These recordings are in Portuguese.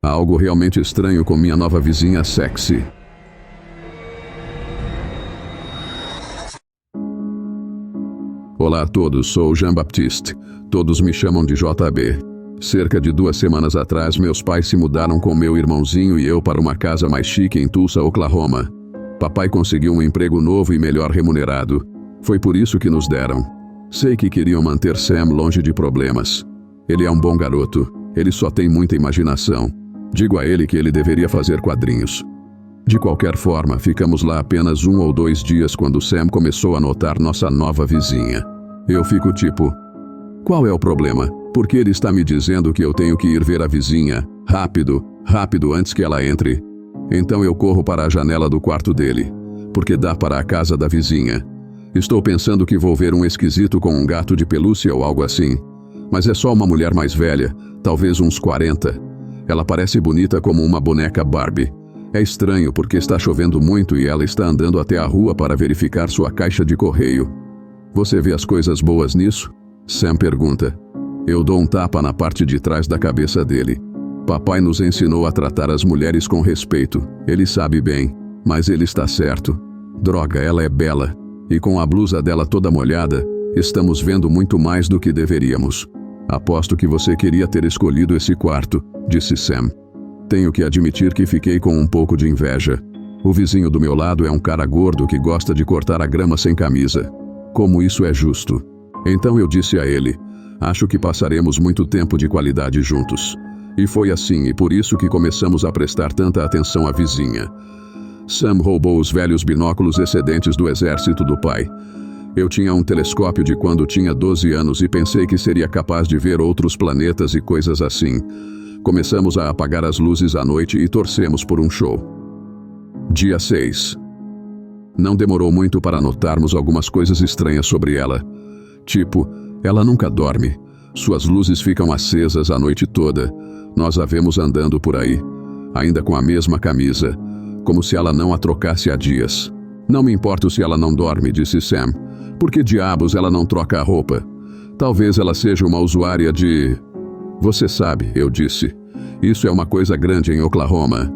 Há algo realmente estranho com minha nova vizinha sexy. Olá a todos, sou Jean-Baptiste. Todos me chamam de JB. Cerca de 2 semanas atrás, meus pais se mudaram com meu irmãozinho e eu para uma casa mais chique em Tulsa, Oklahoma. Papai conseguiu um emprego novo e melhor remunerado. Foi por isso que nos deram. Sei que queriam manter Sam longe de problemas. Ele é um bom garoto. Ele só tem muita imaginação. Digo a ele que ele deveria fazer quadrinhos. De qualquer forma, ficamos lá apenas 1 ou 2 dias quando Sam começou a notar nossa nova vizinha. Eu fico tipo, qual é o problema? Porque ele está me dizendo que eu tenho que ir ver a vizinha, rápido, antes que ela entre. Então eu corro para a janela do quarto dele, porque dá para a casa da vizinha. Estou pensando que vou ver um esquisito com um gato de pelúcia ou algo assim. Mas é só uma mulher mais velha, talvez uns 40. Ela parece bonita como uma boneca Barbie. É estranho porque está chovendo muito e ela está andando até a rua para verificar sua caixa de correio. Você vê as coisas boas nisso? Sam pergunta. Eu dou um tapa na parte de trás da cabeça dele. Papai nos ensinou a tratar as mulheres com respeito. Ele sabe bem, mas ele está certo. Droga, ela é bela. E com a blusa dela toda molhada, estamos vendo muito mais do que deveríamos. Aposto que você queria ter escolhido esse quarto, disse Sam. Tenho que admitir que fiquei com um pouco de inveja. O vizinho do meu lado é um cara gordo que gosta de cortar a grama sem camisa. Como isso é justo? Então eu disse a ele, acho que passaremos muito tempo de qualidade juntos. E foi assim e por isso que começamos a prestar tanta atenção à vizinha. Sam roubou os velhos binóculos excedentes do exército do pai. Eu tinha um telescópio de quando tinha 12 anos e pensei que seria capaz de ver outros planetas e coisas assim. Começamos a apagar as luzes à noite e torcemos por um show. Dia 6. Não demorou muito para notarmos algumas coisas estranhas sobre ela. Tipo, ela nunca dorme. Suas luzes ficam acesas a noite toda. Nós a vemos andando por aí, ainda com a mesma camisa, como se ela não a trocasse há dias. Não me importo se ela não dorme, disse Sam. Por que diabos ela não troca a roupa? Talvez ela seja uma usuária de... Você sabe, eu disse. Isso é uma coisa grande em Oklahoma.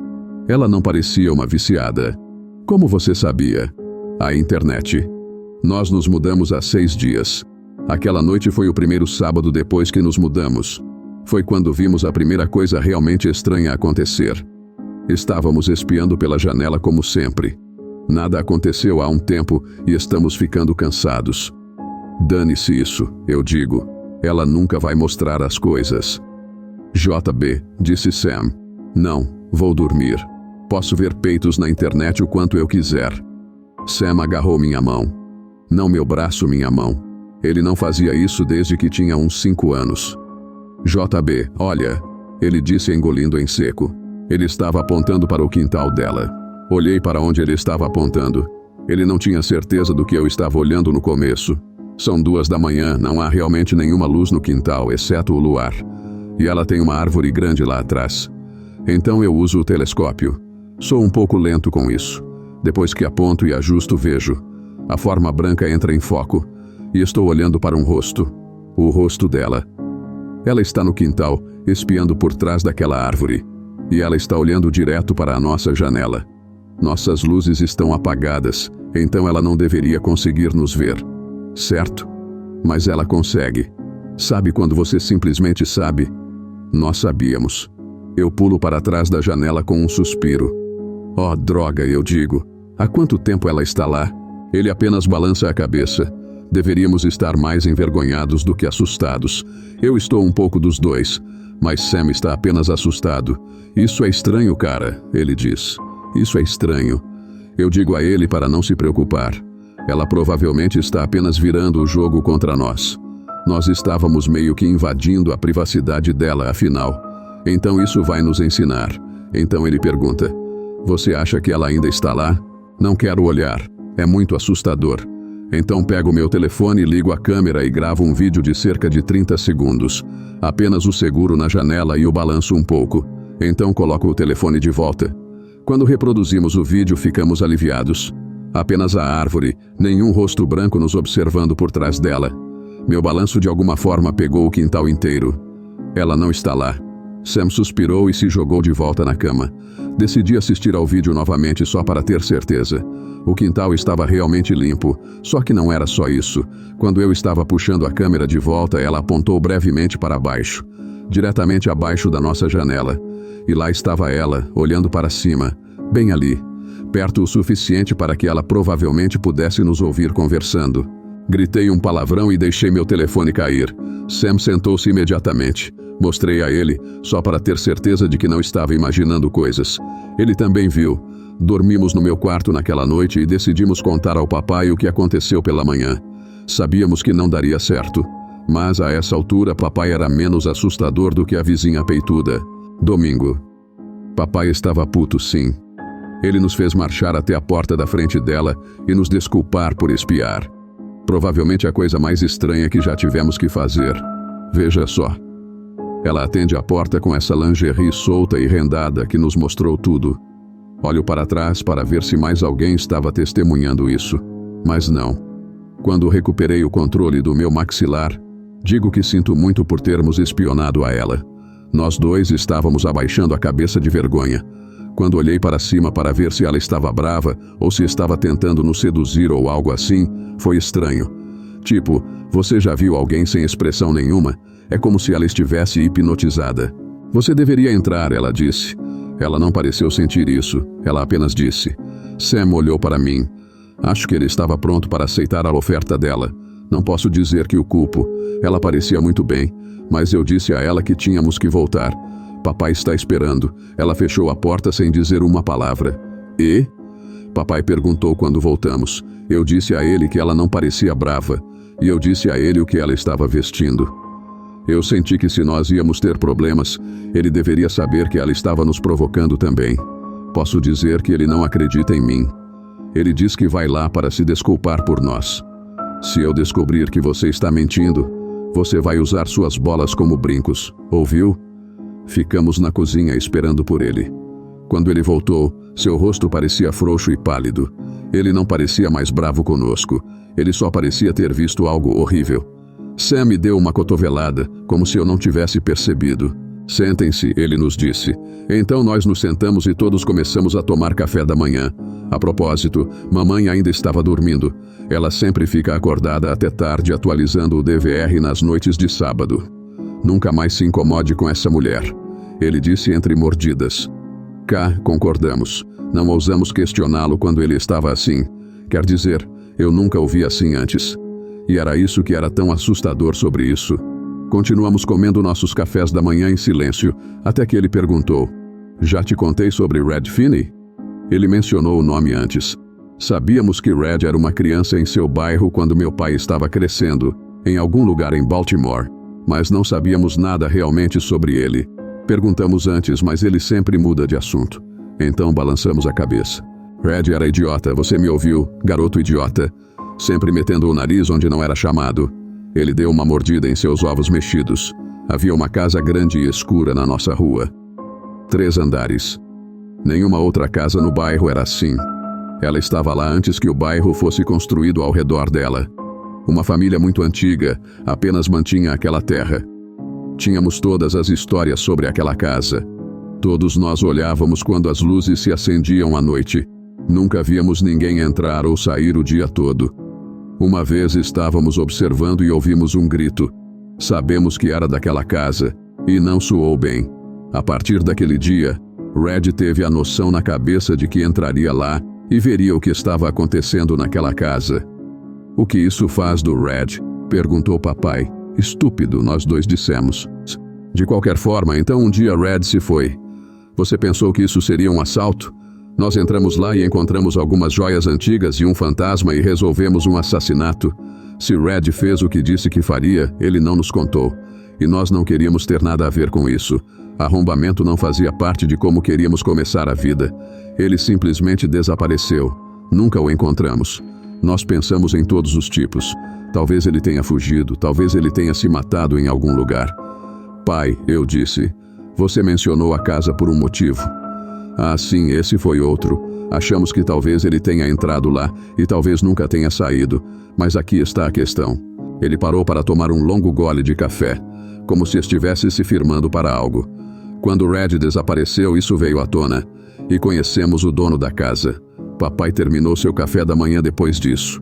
Ela não parecia uma viciada. Como você sabia? A internet. Nós nos mudamos há 6 dias. Aquela noite foi o primeiro sábado depois que nos mudamos. Foi quando vimos a primeira coisa realmente estranha acontecer. Estávamos espiando pela janela como sempre. Nada aconteceu há um tempo e estamos ficando cansados. Dane-se isso, eu digo. Ela nunca vai mostrar as coisas. JB, disse Sam. Não, vou dormir. Posso ver peitos na internet o quanto eu quiser. Sam agarrou minha mão. Não meu braço, minha mão. Ele não fazia isso desde que tinha uns 5 anos. JB, olha, ele disse engolindo em seco. Ele estava apontando para o quintal dela. Olhei para onde ele estava apontando. Ele não tinha certeza do que eu estava olhando no começo. São 2 da manhã, não há realmente nenhuma luz no quintal, exceto o luar. E ela tem uma árvore grande lá atrás. Então eu uso o telescópio. Sou um pouco lento com isso. Depois que aponto e ajusto, vejo. A forma branca entra em foco. E estou olhando para um rosto. O rosto dela. Ela está no quintal, espiando por trás daquela árvore. E ela está olhando direto para a nossa janela. Nossas luzes estão apagadas, então ela não deveria conseguir nos ver. Certo? Mas ela consegue. Sabe quando você simplesmente sabe? Nós sabíamos. Eu pulo para trás da janela com um suspiro. Oh, droga, eu digo. Há quanto tempo ela está lá? Ele apenas balança a cabeça. Deveríamos estar mais envergonhados do que assustados. Eu estou um pouco dos dois, mas Sam está apenas assustado. Isso é estranho, cara, ele diz. Isso é estranho. Eu digo a ele para não se preocupar. Ela provavelmente está apenas virando o jogo contra nós. Nós estávamos meio que invadindo a privacidade dela, afinal. Então isso vai nos ensinar. Então ele pergunta, você acha que ela ainda está lá? Não quero olhar. É muito assustador. Então pego meu telefone, ligo a câmera e gravo um vídeo de cerca de 30 segundos. Apenas o seguro na janela e o balanço um pouco. Então coloco o telefone de volta. Quando reproduzimos o vídeo, ficamos aliviados. Apenas a árvore, nenhum rosto branco nos observando por trás dela. Meu balanço de alguma forma pegou o quintal inteiro. Ela não está lá. Sam suspirou e se jogou de volta na cama. Decidi assistir ao vídeo novamente só para ter certeza. O quintal estava realmente limpo, só que não era só isso. Quando eu estava puxando a câmera de volta, ela apontou brevemente para baixo, diretamente abaixo da nossa janela. E lá estava ela, olhando para cima, bem ali, perto o suficiente para que ela provavelmente pudesse nos ouvir conversando. Gritei um palavrão e deixei meu telefone cair. Sam sentou-se imediatamente. Mostrei a ele, só para ter certeza de que não estava imaginando coisas. Ele também viu. Dormimos no meu quarto naquela noite e decidimos contar ao papai o que aconteceu pela manhã. Sabíamos que não daria certo. Mas a essa altura papai era menos assustador do que a vizinha peituda. Domingo. Papai estava puto, sim. Ele nos fez marchar até a porta da frente dela e nos desculpar por espiar. Provavelmente a coisa mais estranha que já tivemos que fazer. Veja só. Ela atende a porta com essa lingerie solta e rendada que nos mostrou tudo. Olho para trás para ver se mais alguém estava testemunhando isso. Mas não. Quando recuperei o controle do meu maxilar, digo que sinto muito por termos espionado a ela. Nós dois estávamos abaixando a cabeça de vergonha. Quando olhei para cima para ver se ela estava brava ou se estava tentando nos seduzir ou algo assim, foi estranho. Tipo, você já viu alguém sem expressão nenhuma? É como se ela estivesse hipnotizada. Você deveria entrar, ela disse. Ela não pareceu sentir isso. Ela apenas disse. Sam olhou para mim. Acho que ele estava pronto para aceitar a oferta dela. Não posso dizer que o culpo. Ela parecia muito bem, mas eu disse a ela que tínhamos que voltar. Papai está esperando. Ela fechou a porta sem dizer uma palavra. E? Papai perguntou quando voltamos. Eu disse a ele que ela não parecia brava. E eu disse a ele o que ela estava vestindo. Eu senti que se nós íamos ter problemas, ele deveria saber que ela estava nos provocando também. Posso dizer que ele não acredita em mim. Ele diz que vai lá para se desculpar por nós. Se eu descobrir que você está mentindo, você vai usar suas bolas como brincos, ouviu? Ficamos na cozinha esperando por ele. Quando ele voltou, seu rosto parecia frouxo e pálido. Ele não parecia mais bravo conosco. Ele só parecia ter visto algo horrível. Sam me deu uma cotovelada, como se eu não tivesse percebido. Sentem-se, ele nos disse. Então nós nos sentamos e todos começamos a tomar café da manhã. A propósito, mamãe ainda estava dormindo. Ela sempre fica acordada até tarde atualizando o DVR nas noites de sábado. Nunca mais se incomode com essa mulher. Ele disse entre mordidas. Concordamos. Não ousamos questioná-lo quando ele estava assim. Quer dizer, eu nunca o vi assim antes. E era isso que era tão assustador sobre isso. Continuamos comendo nossos cafés da manhã em silêncio, até que ele perguntou. Já te contei sobre Red Finney? Ele mencionou o nome antes. Sabíamos que Red era uma criança em seu bairro quando meu pai estava crescendo, em algum lugar em Baltimore, mas não sabíamos nada realmente sobre ele. Perguntamos antes, mas ele sempre muda de assunto. Então balançamos a cabeça. Red era idiota, você me ouviu, garoto idiota. Sempre metendo o nariz onde não era chamado. Ele deu uma mordida em seus ovos mexidos. Havia uma casa grande e escura na nossa rua. 3 andares. Nenhuma outra casa no bairro era assim. Ela estava lá antes que o bairro fosse construído ao redor dela. Uma família muito antiga apenas mantinha aquela terra. Tínhamos todas as histórias sobre aquela casa. Todos nós olhávamos quando as luzes se acendiam à noite. Nunca víamos ninguém entrar ou sair o dia todo. Uma vez estávamos observando e ouvimos um grito. Sabemos que era daquela casa, e não soou bem. A partir daquele dia, Red teve a noção na cabeça de que entraria lá e veria o que estava acontecendo naquela casa. O que isso faz do Red? Perguntou papai. Estúpido, nós dois dissemos. De qualquer forma, então um dia Red se foi. Você pensou que isso seria um assalto? Nós entramos lá e encontramos algumas joias antigas e um fantasma e resolvemos um assassinato. Se Red fez o que disse que faria, ele não nos contou. E nós não queríamos ter nada a ver com isso. Arrombamento não fazia parte de como queríamos começar a vida. Ele simplesmente desapareceu. Nunca o encontramos. Nós pensamos em todos os tipos. Talvez ele tenha fugido, talvez ele tenha se matado em algum lugar. Pai, eu disse, você mencionou a casa por um motivo. Ah, sim, esse foi outro. Achamos que talvez ele tenha entrado lá e talvez nunca tenha saído. Mas aqui está a questão. Ele parou para tomar um longo gole de café, como se estivesse se firmando para algo. Quando Red desapareceu, isso veio à tona. E conhecemos o dono da casa. Papai terminou seu café da manhã depois disso.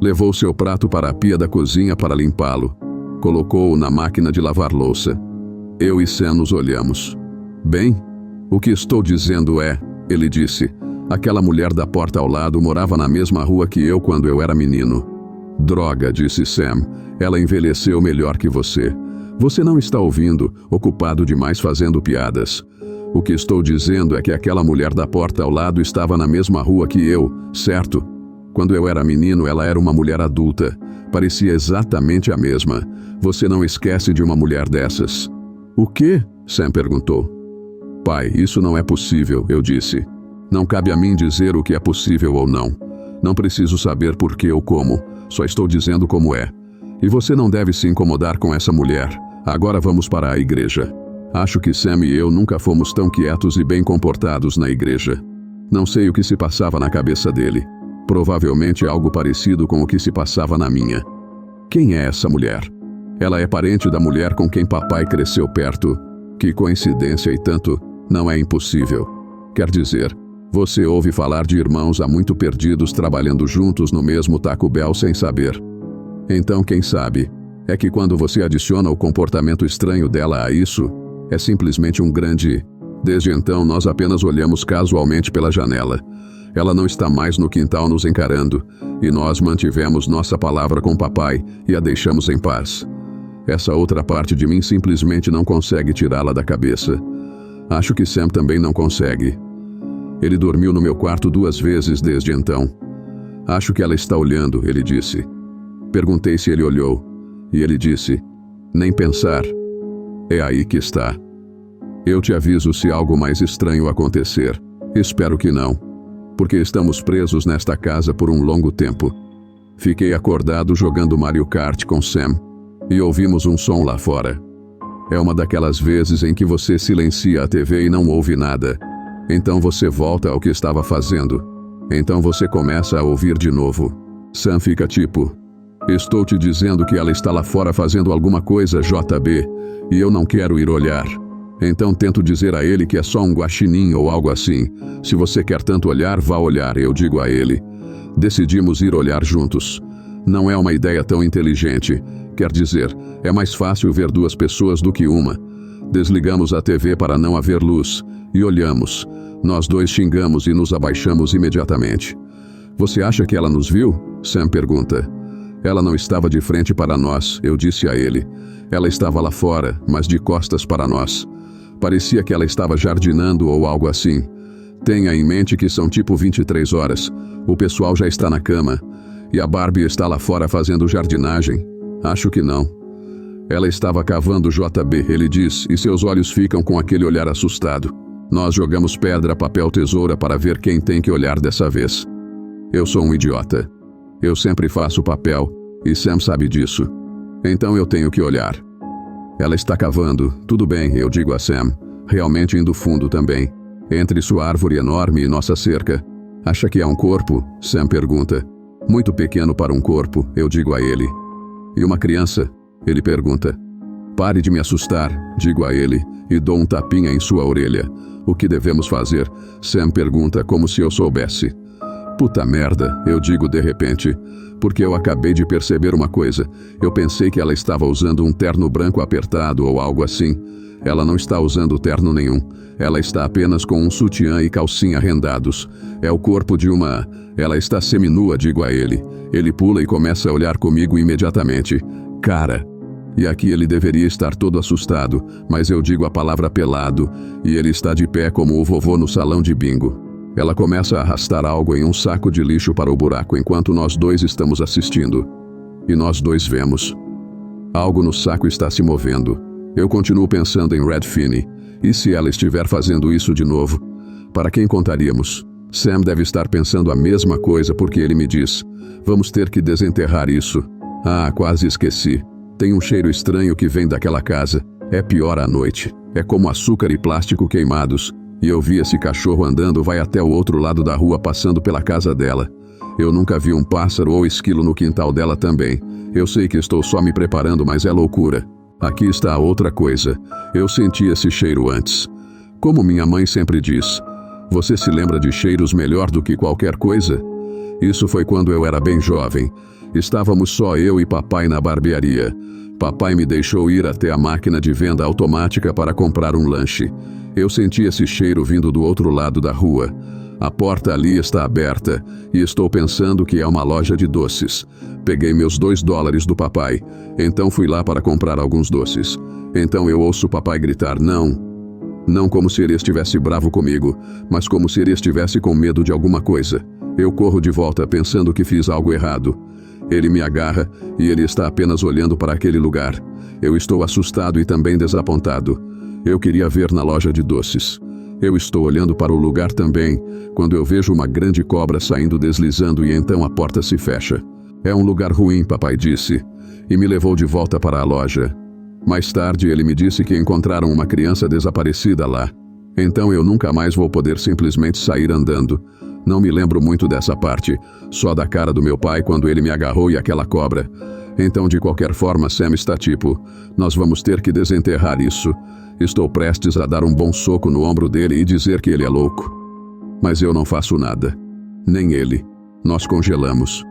Levou seu prato para a pia da cozinha para limpá-lo. Colocou-o na máquina de lavar louça. Eu e Sam nos olhamos. Bem, o que estou dizendo é, ele disse, aquela mulher da porta ao lado morava na mesma rua que eu quando eu era menino. Droga, disse Sam, ela envelheceu melhor que você. Você não está ouvindo, ocupado demais fazendo piadas. O que estou dizendo é que aquela mulher da porta ao lado estava na mesma rua que eu, certo? Quando eu era menino, ela era uma mulher adulta. Parecia exatamente a mesma. Você não esquece de uma mulher dessas. O quê? Sam perguntou. Pai, isso não é possível, eu disse. Não cabe a mim dizer o que é possível ou não. Não preciso saber por que ou como. Só estou dizendo como é. E você não deve se incomodar com essa mulher. Agora vamos para a igreja. Acho que Sam e eu nunca fomos tão quietos e bem comportados na igreja. Não sei o que se passava na cabeça dele. Provavelmente algo parecido com o que se passava na minha. Quem é essa mulher? Ela é parente da mulher com quem papai cresceu perto. Que coincidência e tanto, não é impossível. Quer dizer, você ouve falar de irmãos há muito perdidos trabalhando juntos no mesmo Taco Bell sem saber. Então quem sabe, é que quando você adiciona o comportamento estranho dela a isso, é simplesmente um grande... Desde então nós apenas olhamos casualmente pela janela. Ela não está mais no quintal nos encarando, e nós mantivemos nossa palavra com papai e a deixamos em paz. Essa outra parte de mim simplesmente não consegue tirá-la da cabeça. Acho que Sam também não consegue. Ele dormiu no meu quarto 2 vezes desde então. Acho que ela está olhando, ele disse. Perguntei se ele olhou, e ele disse, nem pensar. É aí que está. Eu te aviso se algo mais estranho acontecer. Espero que não. Porque estamos presos nesta casa por um longo tempo. Fiquei acordado jogando Mario Kart com Sam, e ouvimos um som lá fora. É uma daquelas vezes em que você silencia a TV e não ouve nada. Então você volta ao que estava fazendo. Então você começa a ouvir de novo. Sam fica tipo... Estou te dizendo que ela está lá fora fazendo alguma coisa, JB, e eu não quero ir olhar. Então tento dizer a ele que é só um guaxinim ou algo assim. Se você quer tanto olhar, vá olhar, eu digo a ele. Decidimos ir olhar juntos. Não é uma ideia tão inteligente. Quer dizer, é mais fácil ver 2 pessoas do que uma. Desligamos a TV para não haver luz, e olhamos. Nós 2 xingamos e nos abaixamos imediatamente. Você acha que ela nos viu? Sam pergunta. Ela não estava de frente para nós, eu disse a ele. Ela estava lá fora, mas de costas para nós. Parecia que ela estava jardinando ou algo assim. Tenha em mente que são tipo 23 horas. O pessoal já está na cama. E a Barbie está lá fora fazendo jardinagem. Acho que não. Ela estava cavando, JB, ele diz, e seus olhos ficam com aquele olhar assustado. Nós jogamos pedra, papel, tesoura para ver quem tem que olhar dessa vez. Eu sou um idiota. Eu sempre faço papel, e Sam sabe disso. Então eu tenho que olhar. Ela está cavando, tudo bem, eu digo a Sam, realmente indo fundo também, entre sua árvore enorme e nossa cerca. Acha que é um corpo? Sam pergunta. Muito pequeno para um corpo, eu digo a ele. E uma criança? Ele pergunta. Pare de me assustar, digo a ele, e dou um tapinha em sua orelha. O que devemos fazer? Sam pergunta como se eu soubesse. Puta merda, eu digo de repente, porque eu acabei de perceber uma coisa. Eu pensei que ela estava usando um terno branco apertado ou algo assim. Ela não está usando terno nenhum. Ela está apenas com um sutiã e calcinha rendados. É o corpo de uma... Ela está seminua, digo a ele. Ele pula e começa a olhar comigo imediatamente. Cara. E aqui ele deveria estar todo assustado, mas eu digo a palavra pelado, e ele está de pé como o vovô no salão de bingo. Ela começa a arrastar algo em um saco de lixo para o buraco enquanto nós 2 estamos assistindo. E nós 2 vemos. Algo no saco está se movendo. Eu continuo pensando em Red Finney. E se ela estiver fazendo isso de novo? Para quem contaríamos? Sam deve estar pensando a mesma coisa porque ele me diz. Vamos ter que desenterrar isso. Ah, quase esqueci. Tem um cheiro estranho que vem daquela casa. É pior à noite. É como açúcar e plástico queimados. E eu vi esse cachorro andando vai até o outro lado da rua passando pela casa dela. Eu nunca vi um pássaro ou esquilo no quintal dela também. Eu sei que estou só me preparando, mas é loucura. Aqui está a outra coisa. Eu senti esse cheiro antes. Como minha mãe sempre diz, você se lembra de cheiros melhor do que qualquer coisa? Isso foi quando eu era bem jovem. Estávamos só eu e papai na barbearia. Papai me deixou ir até a máquina de venda automática para comprar um lanche. Eu senti esse cheiro vindo do outro lado da rua. A porta ali está aberta e estou pensando que é uma loja de doces. Peguei meus $2 do papai, então fui lá para comprar alguns doces. Então eu ouço papai gritar não. Não como se ele estivesse bravo comigo, mas como se ele estivesse com medo de alguma coisa. Eu corro de volta pensando que fiz algo errado. Ele me agarra e ele está apenas olhando para aquele lugar. Eu estou assustado e também desapontado. Eu queria ver na loja de doces. Eu estou olhando para o lugar também, quando eu vejo uma grande cobra saindo deslizando e então a porta se fecha. É um lugar ruim, papai disse, e me levou de volta para a loja. Mais tarde ele me disse que encontraram uma criança desaparecida lá. Então eu nunca mais vou poder simplesmente sair andando. Não me lembro muito dessa parte, só da cara do meu pai quando ele me agarrou e aquela cobra. Então de qualquer forma Sam está tipo, nós vamos ter que desenterrar isso. Estou prestes a dar um bom soco no ombro dele e dizer que ele é louco. Mas eu não faço nada. Nem ele. Nós congelamos.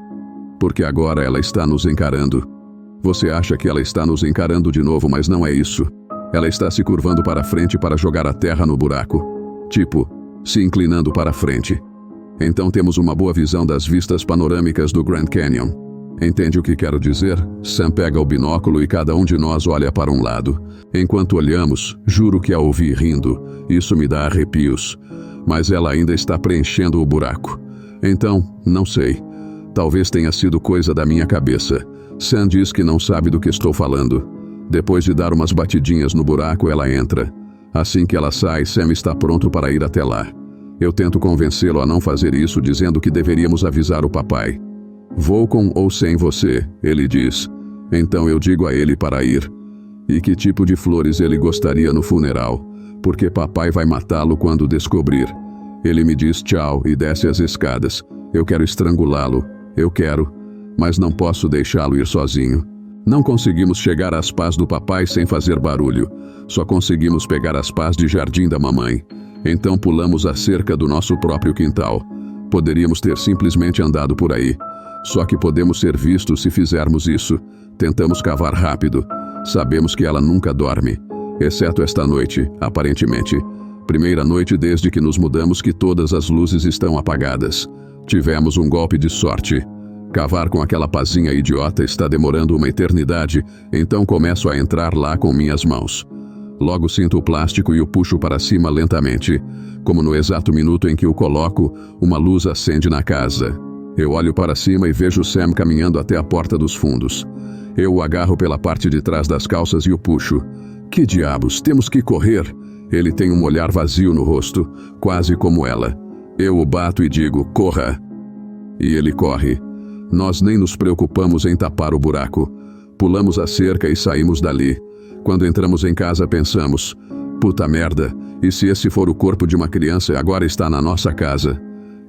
Porque agora ela está nos encarando. Você acha que ela está nos encarando de novo, mas não é isso. Ela está se curvando para frente para jogar a terra no buraco. Tipo, se inclinando para frente. Então temos uma boa visão das vistas panorâmicas do Grand Canyon. Entende o que quero dizer? Sam pega o binóculo e cada um de nós olha para um lado. Enquanto olhamos, juro que a ouvi rindo. Isso me dá arrepios. Mas ela ainda está preenchendo o buraco. Então, não sei. Talvez tenha sido coisa da minha cabeça. Sam diz que não sabe do que estou falando. Depois de dar umas batidinhas no buraco, ela entra. Assim que ela sai, Sam está pronto para ir até lá. Eu tento convencê-lo a não fazer isso, dizendo que deveríamos avisar o papai. Vou com ou sem você, ele diz. Então eu digo a ele para ir. E que tipo de flores ele gostaria no funeral, porque papai vai matá-lo quando descobrir. Ele me diz tchau e desce as escadas. Eu quero estrangulá-lo. Eu quero, mas não posso deixá-lo ir sozinho. Não conseguimos chegar às pás do papai sem fazer barulho. Só conseguimos pegar as pás de jardim da mamãe. Então pulamos a cerca do nosso próprio quintal. Poderíamos ter simplesmente andado por aí. Só que podemos ser vistos se fizermos isso. Tentamos cavar rápido. Sabemos que ela nunca dorme. Exceto esta noite, aparentemente. Primeira noite desde que nos mudamos que todas as luzes estão apagadas. Tivemos um golpe de sorte. Cavar com aquela pazinha idiota está demorando uma eternidade, então começo a entrar lá com minhas mãos. Logo sinto o plástico e o puxo para cima lentamente. Como no exato minuto em que o coloco, uma luz acende na casa. Eu olho para cima e vejo Sam caminhando até a porta dos fundos. Eu o agarro pela parte de trás das calças e o puxo. Que diabos, temos que correr! Ele tem um olhar vazio no rosto, quase como ela. Eu o bato e digo, corra! E ele corre. Nós nem nos preocupamos em tapar o buraco. Pulamos a cerca e saímos dali. Quando entramos em casa pensamos, puta merda, e se esse for o corpo de uma criança e agora está na nossa casa?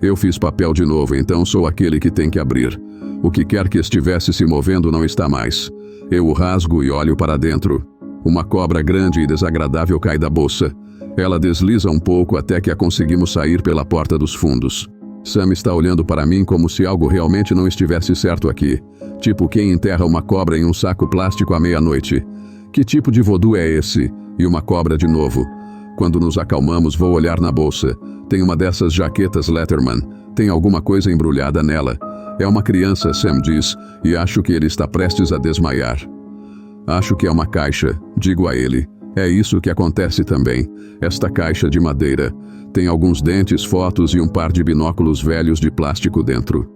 Eu fiz papel de novo, então sou aquele que tem que abrir. O que quer que estivesse se movendo não está mais. Eu o rasgo e olho para dentro. Uma cobra grande e desagradável cai da bolsa. Ela desliza um pouco até que a conseguimos sair pela porta dos fundos. Sam está olhando para mim como se algo realmente não estivesse certo aqui. Tipo quem enterra uma cobra em um saco plástico à meia-noite. Que tipo de voodoo é esse? E uma cobra de novo. Quando nos acalmamos, vou olhar na bolsa. Tem uma dessas jaquetas Letterman. Tem alguma coisa embrulhada nela. É uma criança, Sam diz, e acho que ele está prestes a desmaiar. Acho que é uma caixa, digo a ele. É isso que acontece também. Esta caixa de madeira. Tem alguns dentes, fotos e um par de binóculos velhos de plástico dentro.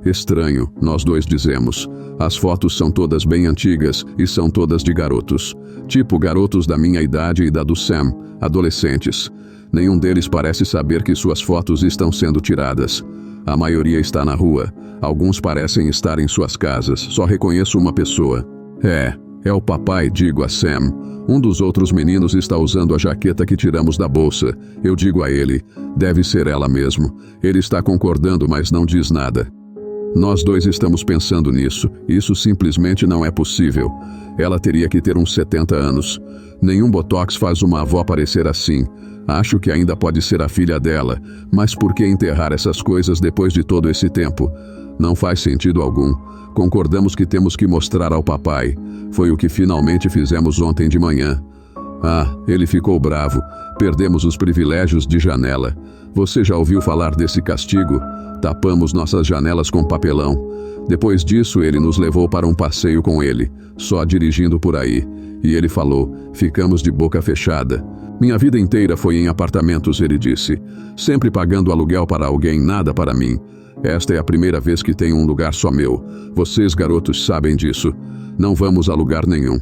Estranho, nós dois dizemos. As fotos são todas bem antigas e são todas de garotos. Tipo garotos da minha idade e da do Sam, adolescentes. Nenhum deles parece saber que suas fotos estão sendo tiradas. A maioria está na rua. Alguns parecem estar em suas casas. Só reconheço uma pessoa. É o papai, digo a Sam. Um dos outros meninos está usando a jaqueta que tiramos da bolsa. Eu digo a ele, deve ser ela mesmo. Ele está concordando, mas não diz nada. Nós dois estamos pensando nisso. Isso simplesmente não é possível. Ela teria que ter uns 70 anos. Nenhum botox faz uma avó parecer assim. Acho que ainda pode ser a filha dela, mas por que enterrar essas coisas depois de todo esse tempo? Não faz sentido algum. Concordamos que temos que mostrar ao papai. Foi o que finalmente fizemos ontem de manhã. Ah, ele ficou bravo. Perdemos os privilégios de janela. Você já ouviu falar desse castigo? Tapamos nossas janelas com papelão. Depois disso, ele nos levou para um passeio com ele, só dirigindo por aí. E ele falou, ficamos de boca fechada. Minha vida inteira foi em apartamentos, ele disse. Sempre pagando aluguel para alguém, nada para mim. Esta é a primeira vez que tenho um lugar só meu. Vocês, garotos, sabem disso. Não vamos a lugar nenhum.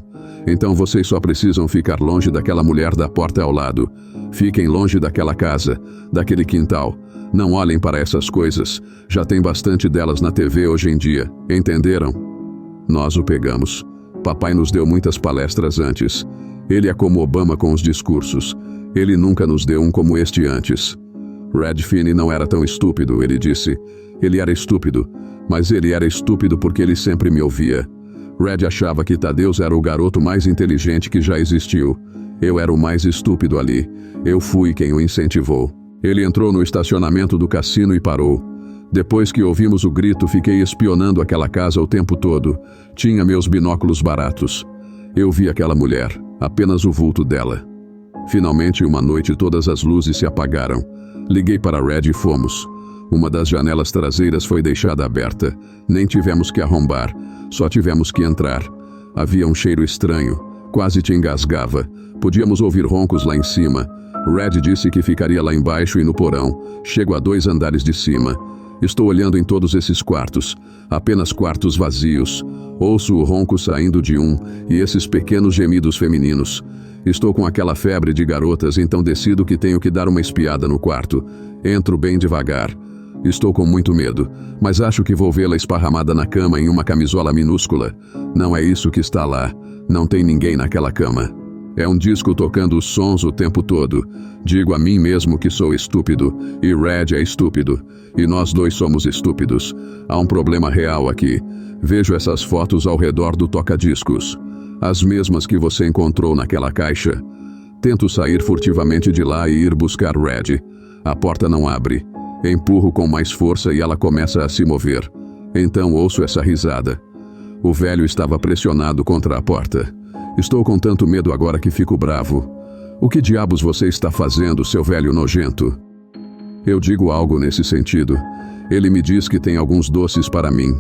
Então vocês só precisam ficar longe daquela mulher da porta ao lado. Fiquem longe daquela casa, daquele quintal. Não olhem para essas coisas. Já tem bastante delas na TV hoje em dia. Entenderam? Nós o pegamos. Papai nos deu muitas palestras antes. Ele é como Obama com os discursos. Ele nunca nos deu um como este antes. Redfine não era tão estúpido, ele disse. Ele era estúpido, mas ele era estúpido porque ele sempre me ouvia. Red achava que Tadeus era o garoto mais inteligente que já existiu. Eu era o mais estúpido ali. Eu fui quem o incentivou. Ele entrou no estacionamento do cassino e parou. Depois que ouvimos o grito, fiquei espionando aquela casa o tempo todo. Tinha meus binóculos baratos. Eu vi aquela mulher, apenas o vulto dela. Finalmente, uma noite, todas as luzes se apagaram. Liguei para Red e fomos. Uma das janelas traseiras foi deixada aberta. Nem tivemos que arrombar, só tivemos que entrar. Havia um cheiro estranho, quase te engasgava. Podíamos ouvir roncos lá em cima. Red disse que ficaria lá embaixo e no porão. Chego a 2 andares de cima. Estou olhando em todos esses quartos, apenas quartos vazios. Ouço o ronco saindo de um e esses pequenos gemidos femininos. Estou com aquela febre de garotas, então decido que tenho que dar uma espiada no quarto. Entro bem devagar. Estou com muito medo, mas acho que vou vê-la esparramada na cama em uma camisola minúscula. Não é isso que está lá. Não tem ninguém naquela cama. É um disco tocando os sons o tempo todo. Digo a mim mesmo que sou estúpido, e Red é estúpido, e nós dois somos estúpidos. Há um problema real aqui. Vejo essas fotos ao redor do toca-discos. As mesmas que você encontrou naquela caixa. Tento sair furtivamente de lá e ir buscar Red. A porta não abre. Empurro com mais força e ela começa a se mover. Então ouço essa risada. O velho estava pressionado contra a porta. Estou com tanto medo agora que fico bravo. O que diabos você está fazendo, seu velho nojento? Eu digo algo nesse sentido. Ele me diz que tem alguns doces para mim,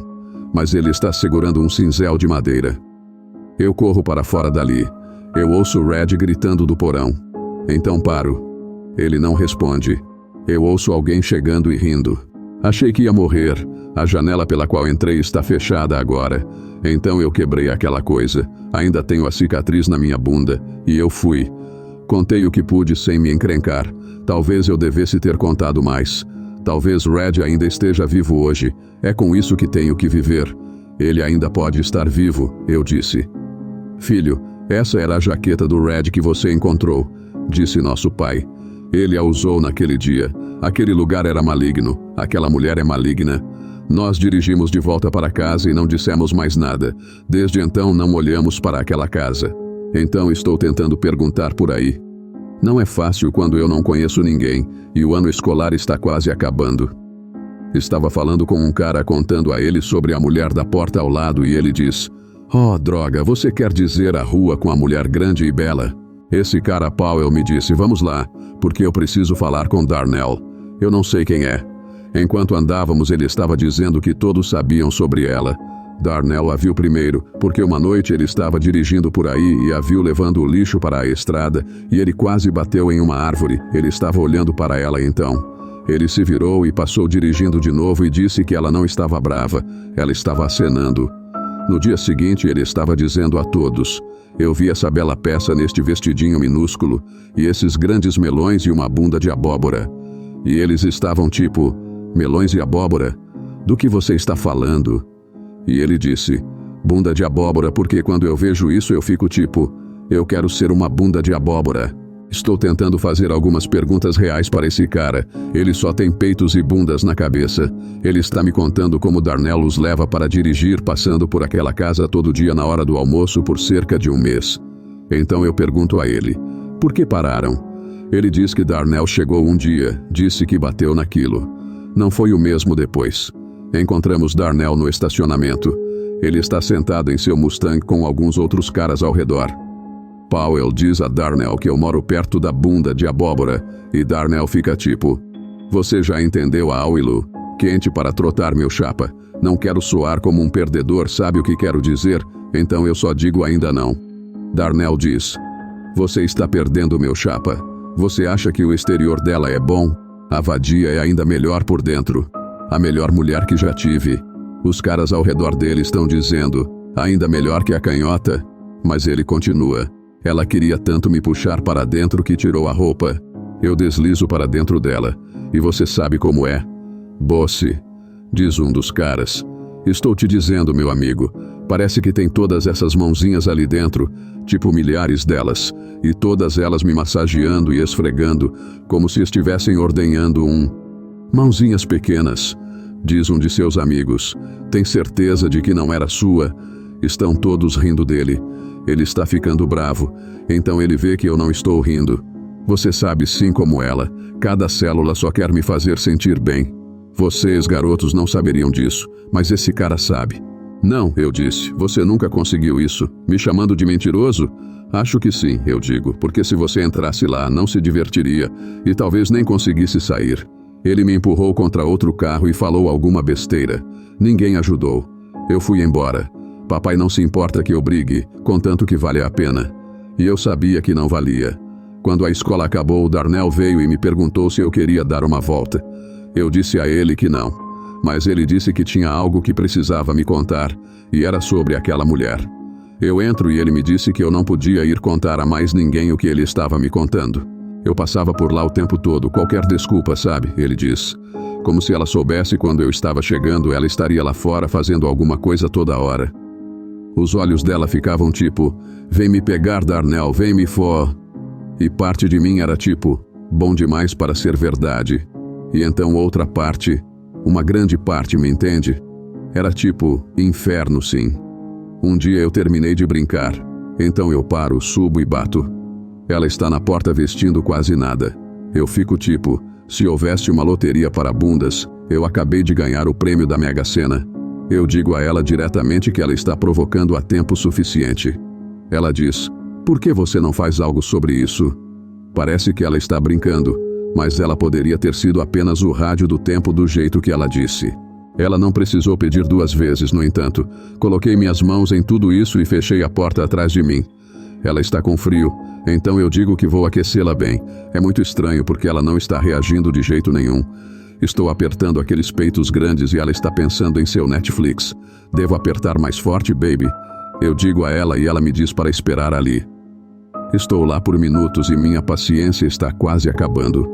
mas ele está segurando um cinzel de madeira. Eu corro para fora dali. Eu ouço Red gritando do porão. Então paro. Ele não responde. Eu ouço alguém chegando e rindo. Achei que ia morrer. A janela pela qual entrei está fechada agora. Então eu quebrei aquela coisa. Ainda tenho a cicatriz na minha bunda. E eu fui. Contei o que pude sem me encrencar. Talvez eu devesse ter contado mais. Talvez Red ainda esteja vivo hoje. É com isso que tenho que viver. Ele ainda pode estar vivo, eu disse. Filho, essa era a jaqueta do Red que você encontrou, disse nosso pai. Ele a usou naquele dia. Aquele lugar era maligno. Aquela mulher é maligna. Nós dirigimos de volta para casa e não dissemos mais nada. Desde então não olhamos para aquela casa. Então estou tentando perguntar por aí. Não é fácil quando eu não conheço ninguém e o ano escolar está quase acabando. Estava falando com um cara contando a ele sobre a mulher da porta ao lado e ele diz: "Oh, droga, você quer dizer a rua com a mulher grande e bela?" Esse cara Powell me disse: "Vamos lá, porque eu preciso falar com Darnell." Eu não sei quem é. Enquanto andávamos, ele estava dizendo que todos sabiam sobre ela. Darnell a viu primeiro, porque uma noite ele estava dirigindo por aí e a viu levando o lixo para a estrada, e ele quase bateu em uma árvore. Ele estava olhando para ela então. Ele se virou e passou dirigindo de novo e disse que ela não estava brava, ela estava acenando. No dia seguinte ele estava dizendo a todos: "Eu vi essa bela peça neste vestidinho minúsculo, e esses grandes melões e uma bunda de abóbora." E eles estavam tipo: "Melões e abóbora? Do que você está falando?" E ele disse: "Bunda de abóbora, porque quando eu vejo isso eu fico tipo, eu quero ser uma bunda de abóbora." Estou tentando fazer algumas perguntas reais para esse cara. Ele só tem peitos e bundas na cabeça. Ele está me contando como Darnell os leva para dirigir passando por aquela casa todo dia na hora do almoço por cerca de um mês. Então eu pergunto a ele, por que pararam? Ele diz que Darnell chegou um dia, disse que bateu naquilo. Não foi o mesmo depois. Encontramos Darnell no estacionamento. Ele está sentado em seu Mustang com alguns outros caras ao redor. Powell diz a Darnell que eu moro perto da bunda de abóbora, e Darnell fica tipo, você já entendeu a Awilu? Quente para trotar meu chapa. Não quero soar como um perdedor, sabe o que quero dizer? Então eu só digo ainda não. Darnell diz, você está perdendo meu chapa. Você acha que o exterior dela é bom? A vadia é ainda melhor por dentro. A melhor mulher que já tive. Os caras ao redor dele estão dizendo, ainda melhor que a canhota. Mas ele continua. Ela queria tanto me puxar para dentro que tirou a roupa. Eu deslizo para dentro dela. E você sabe como é? Bosse, diz um dos caras. Estou te dizendo, meu amigo. Parece que tem todas essas mãozinhas ali dentro, tipo milhares delas, e todas elas me massageando e esfregando, como se estivessem ordenhando um... Mãozinhas pequenas, diz um de seus amigos. Tem certeza de que não era sua? Estão todos rindo dele. Ele está ficando bravo, então ele vê que eu não estou rindo. Você sabe sim como ela, cada célula só quer me fazer sentir bem. Vocês, garotos, não saberiam disso, mas esse cara sabe. Não, eu disse, você nunca conseguiu isso. Me chamando de mentiroso? Acho que sim, eu digo, porque se você entrasse lá, não se divertiria, e talvez nem conseguisse sair. Ele me empurrou contra outro carro e falou alguma besteira. Ninguém ajudou. Eu fui embora. Papai não se importa que eu brigue, contanto que vale a pena. E eu sabia que não valia. Quando a escola acabou, o Darnell veio e me perguntou se eu queria dar uma volta. Eu disse a ele que não. Mas ele disse que tinha algo que precisava me contar, e era sobre aquela mulher. Eu entro e ele me disse que eu não podia ir contar a mais ninguém o que ele estava me contando. Eu passava por lá o tempo todo, qualquer desculpa, sabe? Ele diz. Como se ela soubesse quando eu estava chegando, ela estaria lá fora fazendo alguma coisa toda hora. Os olhos dela ficavam tipo, vem me pegar, Darnell, vem me E parte de mim era tipo, bom demais para ser verdade. E então outra parte, uma grande parte, me entende? Era tipo, inferno sim. Um dia eu terminei de brincar. Então eu paro, subo e bato. Ela está na porta vestindo quase nada. Eu fico tipo, se houvesse uma loteria para bundas, eu acabei de ganhar o prêmio da Mega Sena. Eu digo a ela diretamente que ela está provocando há tempo suficiente. Ela diz, por que você não faz algo sobre isso? Parece que ela está brincando, mas ela poderia ter sido apenas o rádio do tempo do jeito que ela disse. Ela não precisou pedir 2 vezes, no entanto. Coloquei minhas mãos em tudo isso e fechei a porta atrás de mim. Ela está com frio, então eu digo que vou aquecê-la bem. É muito estranho porque ela não está reagindo de jeito nenhum. Estou apertando aqueles peitos grandes e ela está pensando em seu Netflix. Devo apertar mais forte, baby? Eu digo a ela e ela me diz para esperar ali. Estou lá por minutos e minha paciência está quase acabando.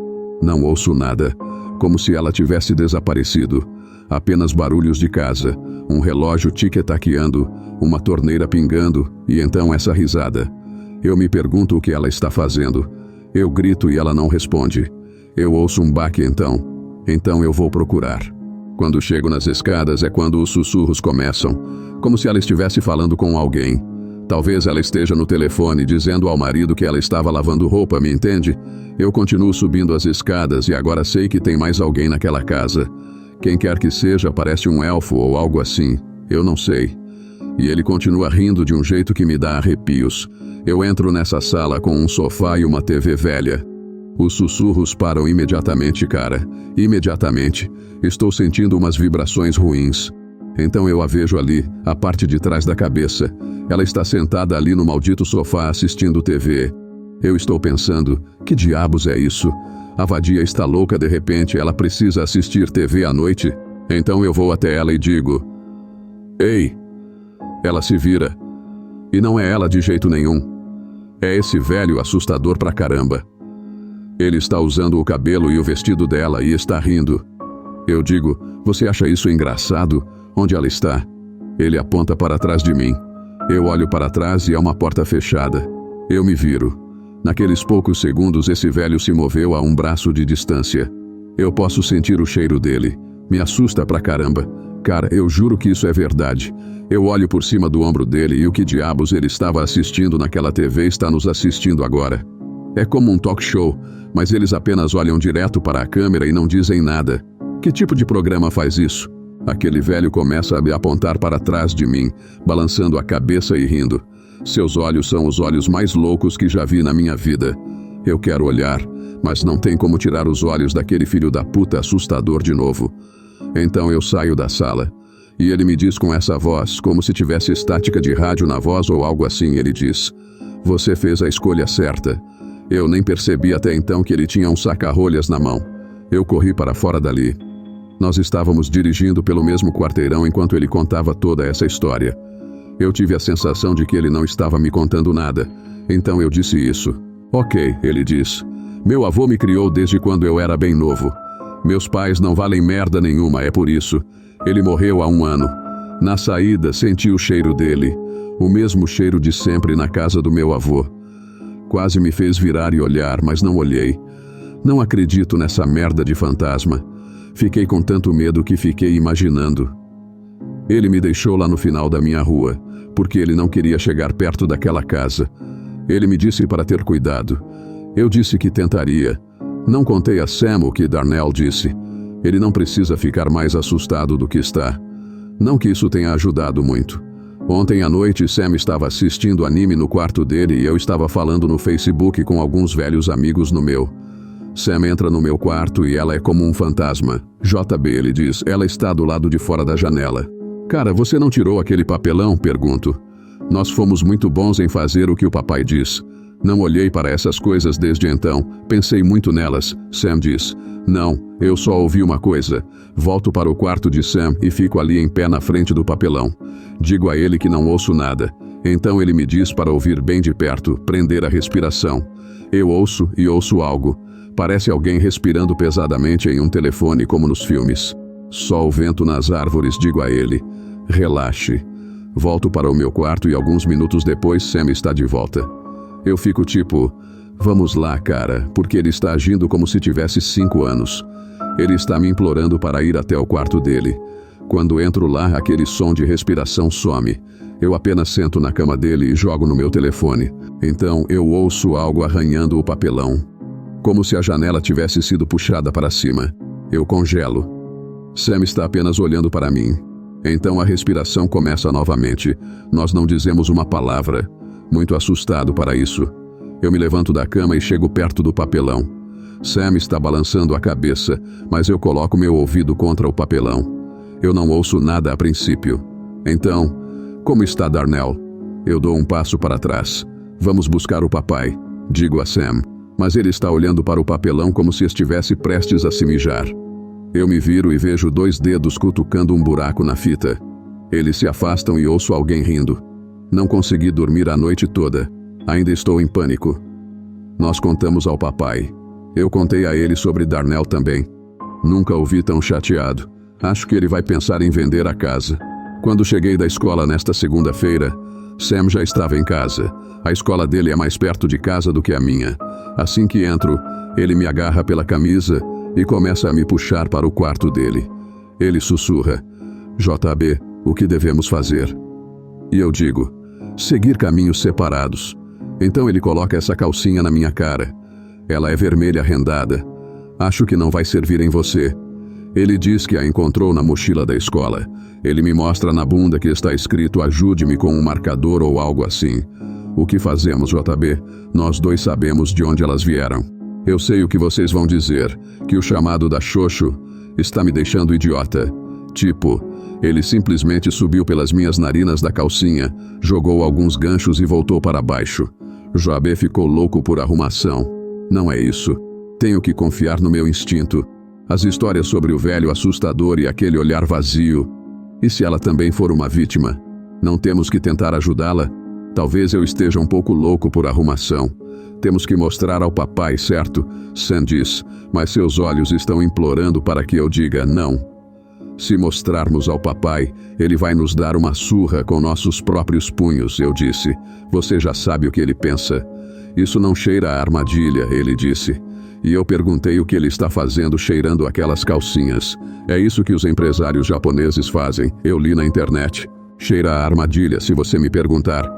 Não ouço nada, como se ela tivesse desaparecido. Apenas barulhos de casa, um relógio tic-taqueando, uma torneira pingando, e então essa risada. Eu me pergunto o que ela está fazendo. Eu grito e ela não responde. Eu ouço um baque então eu vou procurar. Quando chego nas escadas é quando os sussurros começam, como se ela estivesse falando com alguém. Talvez ela esteja no telefone dizendo ao marido que ela estava lavando roupa, me entende? Eu continuo subindo as escadas e agora sei que tem mais alguém naquela casa. Quem quer que seja, parece um elfo ou algo assim. Eu não sei. E ele continua rindo de um jeito que me dá arrepios. Eu entro nessa sala com um sofá e uma TV velha. Os sussurros param imediatamente, cara. Imediatamente. Estou sentindo umas vibrações ruins. Então eu a vejo ali, a parte de trás da cabeça. Ela está sentada ali no maldito sofá assistindo TV. Eu estou pensando, que diabos é isso? A vadia está louca de repente, ela precisa assistir TV à noite? Então eu vou até ela e digo, ei! Ela se vira. E não é ela de jeito nenhum. É esse velho assustador pra caramba. Ele está usando o cabelo e o vestido dela e está rindo. Eu digo, você acha isso engraçado? Onde ela está? Ele aponta para trás de mim. Eu olho para trás e há uma porta fechada. Eu me viro. Naqueles poucos segundos esse velho se moveu a um braço de distância. Eu posso sentir o cheiro dele. Me assusta pra caramba. Cara, eu juro que isso é verdade. Eu olho por cima do ombro dele e o que diabos ele estava assistindo naquela TV está nos assistindo agora. É como um talk show, mas eles apenas olham direto para a câmera e não dizem nada. Que tipo de programa faz isso? Aquele velho começa a me apontar para trás de mim, balançando a cabeça e rindo. Seus olhos são os olhos mais loucos que já vi na minha vida. Eu quero olhar, mas não tem como tirar os olhos daquele filho da puta assustador de novo. Então eu saio da sala. E ele me diz com essa voz, como se tivesse estática de rádio na voz ou algo assim, ele diz: "Você fez a escolha certa." Eu nem percebi até então que ele tinha um saca-rolhas na mão. Eu corri para fora dali. Nós estávamos dirigindo pelo mesmo quarteirão enquanto ele contava toda essa história. Eu tive a sensação de que ele não estava me contando nada. Então eu disse isso. "Ok", ele diz. "Meu avô me criou desde quando eu era bem novo. Meus pais não valem merda nenhuma, é por isso. Ele morreu há 1 ano. Na saída, senti o cheiro dele. O mesmo cheiro de sempre na casa do meu avô. Quase me fez virar e olhar, mas não olhei. Não acredito nessa merda de fantasma. Fiquei com tanto medo que fiquei imaginando. Ele me deixou lá no final da minha rua, porque ele não queria chegar perto daquela casa. Ele me disse para ter cuidado. Eu disse que tentaria. Não contei a Sam o que Darnell disse. Ele não precisa ficar mais assustado do que está. Não que isso tenha ajudado muito. Ontem à noite Sam estava assistindo anime no quarto dele e eu estava falando no Facebook com alguns velhos amigos no meu. Sam entra no meu quarto e ela é como um fantasma. JB, ele diz, ela está do lado de fora da janela. "Cara, você não tirou aquele papelão?" pergunto. "Nós fomos muito bons em fazer o que o papai diz. Não olhei para essas coisas desde então, pensei muito nelas." Sam diz: "Não, eu só ouvi uma coisa." Volto para o quarto de Sam e fico ali em pé na frente do papelão. Digo a ele que não ouço nada. Então ele me diz para ouvir bem de perto, prender a respiração. Eu ouço e ouço algo. Parece alguém respirando pesadamente em um telefone como nos filmes. Só o vento nas árvores, digo a ele. Relaxe. Volto para o meu quarto e alguns minutos depois Sam está de volta. Eu fico tipo, vamos lá, cara, porque ele está agindo como se tivesse 5 anos. Ele está me implorando para ir até o quarto dele. Quando entro lá, aquele som de respiração some. Eu apenas sento na cama dele e jogo no meu telefone. Então eu ouço algo arranhando o papelão. Como se a janela tivesse sido puxada para cima. Eu congelo. Sam está apenas olhando para mim. Então a respiração começa novamente. Nós não dizemos uma palavra. Muito assustado para isso. Eu me levanto da cama e chego perto do papelão. Sam está balançando a cabeça, mas eu coloco meu ouvido contra o papelão. Eu não ouço nada a princípio. Então, como está Darnell? Eu dou um passo para trás. Vamos buscar o papai, digo a Sam. Mas ele está olhando para o papelão como se estivesse prestes a se mijar. Eu me viro e vejo 2 dedos cutucando um buraco na fita. Eles se afastam e ouço alguém rindo. Não consegui dormir a noite toda. Ainda estou em pânico. Nós contamos ao papai. Eu contei a ele sobre Darnell também. Nunca o vi tão chateado. Acho que ele vai pensar em vender a casa. Quando cheguei da escola nesta segunda-feira, Sam já estava em casa. A escola dele é mais perto de casa do que a minha. Assim que entro, ele me agarra pela camisa e começa a me puxar para o quarto dele. Ele sussurra: "JB, o que devemos fazer?" E eu digo: "Seguir caminhos separados." Então ele coloca essa calcinha na minha cara. Ela é vermelha rendada. "Acho que não vai servir em você." Ele diz que a encontrou na mochila da escola. Ele me mostra na bunda que está escrito "Ajude-me" com um marcador ou algo assim. O que fazemos, JB? Nós 2 sabemos de onde elas vieram. Eu sei o que vocês vão dizer, que o chamado da Xoxo está me deixando idiota. Tipo, ele simplesmente subiu pelas minhas narinas da calcinha, jogou alguns ganchos e voltou para baixo. JB ficou louco por arrumação. Não é isso. Tenho que confiar no meu instinto. As histórias sobre o velho assustador e aquele olhar vazio. E se ela também for uma vítima? Não temos que tentar ajudá-la? Talvez eu esteja um pouco louco por arrumação. Temos que mostrar ao papai, certo? Sam diz, mas seus olhos estão implorando para que eu diga não. Se mostrarmos ao papai, ele vai nos dar uma surra com nossos próprios punhos, eu disse. Você já sabe o que ele pensa. Isso não cheira a armadilha, ele disse. E eu perguntei o que ele está fazendo cheirando aquelas calcinhas. É isso que os empresários japoneses fazem, eu li na internet. Cheira a armadilha, se você me perguntar.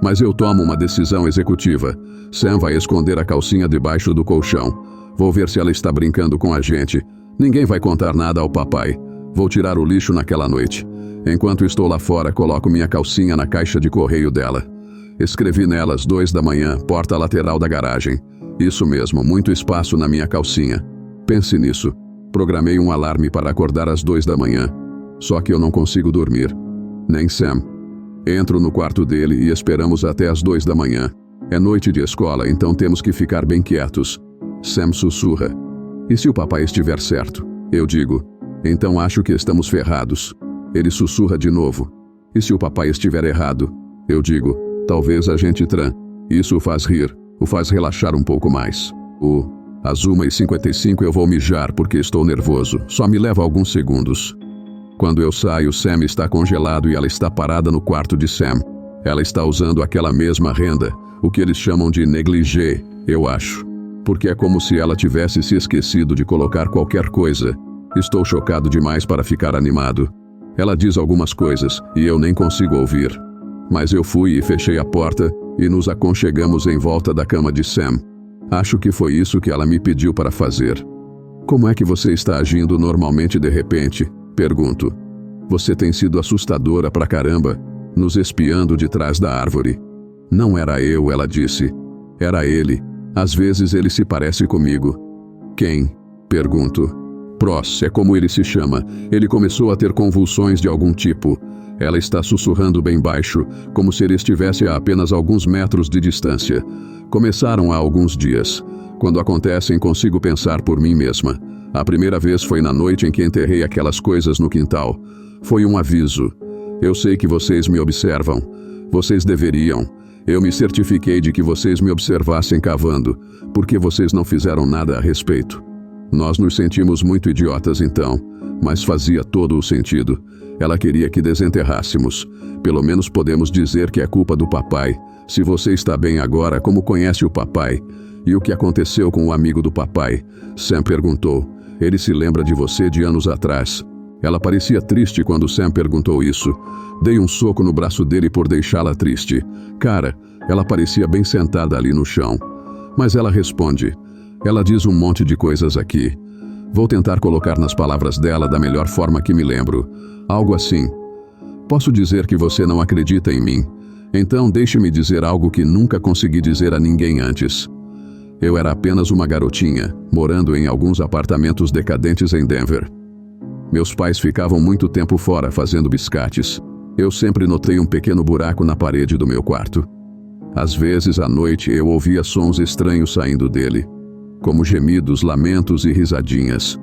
Mas eu tomo uma decisão executiva. Sam vai esconder a calcinha debaixo do colchão. Vou ver se ela está brincando com a gente. Ninguém vai contar nada ao papai. Vou tirar o lixo naquela noite. Enquanto estou lá fora, coloco minha calcinha na caixa de correio dela. Escrevi nela às 2 da manhã, porta lateral da garagem. Isso mesmo, muito espaço na minha calcinha. Pense nisso. Programei um alarme para acordar às 2 da manhã. Só que eu não consigo dormir. Nem Sam. Entro no quarto dele e esperamos até às 2 da manhã. É noite de escola, então temos que ficar bem quietos. Sam sussurra. E se o papai estiver certo? Eu digo. Então acho que estamos ferrados. Ele sussurra de novo. E se o papai estiver errado? Eu digo. Talvez a gente Isso o faz rir. O faz relaxar um pouco mais. Às 1h55 eu vou mijar porque estou nervoso. Só me leva alguns segundos. Quando eu saio, Sam está congelado e ela está parada no quarto de Sam. Ela está usando aquela mesma renda, o que eles chamam de negligé, eu acho. Porque é como se ela tivesse se esquecido de colocar qualquer coisa. Estou chocado demais para ficar animado. Ela diz algumas coisas e eu nem consigo ouvir. Mas eu fui e fechei a porta e nos aconchegamos em volta da cama de Sam. Acho que foi isso que ela me pediu para fazer. Como é que você está agindo normalmente de repente? Pergunto. Você tem sido assustadora pra caramba, nos espiando de trás da árvore. Não era eu, ela disse. Era ele. Às vezes ele se parece comigo. Quem? Pergunto. Pross, é como ele se chama. Ele começou a ter convulsões de algum tipo. Ela está sussurrando bem baixo, como se ele estivesse a apenas alguns metros de distância. Começaram há alguns dias. Quando acontecem, consigo pensar por mim mesma. A primeira vez foi na noite em que enterrei aquelas coisas no quintal. Foi um aviso. Eu sei que vocês me observam. Vocês deveriam. Eu me certifiquei de que vocês me observassem cavando, porque vocês não fizeram nada a respeito. Nós nos sentimos muito idiotas então, mas fazia todo o sentido. Ela queria que desenterrássemos. Pelo menos podemos dizer que é culpa do papai. Se você está bem agora, como conhece o papai? E o que aconteceu com o amigo do papai? Sam perguntou. Ele se lembra de você de anos atrás. Ela parecia triste quando Sam perguntou isso. Dei um soco no braço dele por deixá-la triste. Cara, ela parecia bem sentada ali no chão. Mas ela responde. Ela diz um monte de coisas aqui. Vou tentar colocar nas palavras dela da melhor forma que me lembro. Algo assim. Posso dizer que você não acredita em mim. Então deixe-me dizer algo que nunca consegui dizer a ninguém antes. Eu era apenas uma garotinha, morando em alguns apartamentos decadentes em Denver. Meus pais ficavam muito tempo fora fazendo biscates. Eu sempre notei um pequeno buraco na parede do meu quarto. Às vezes à noite eu ouvia sons estranhos saindo dele, como gemidos, lamentos e risadinhas.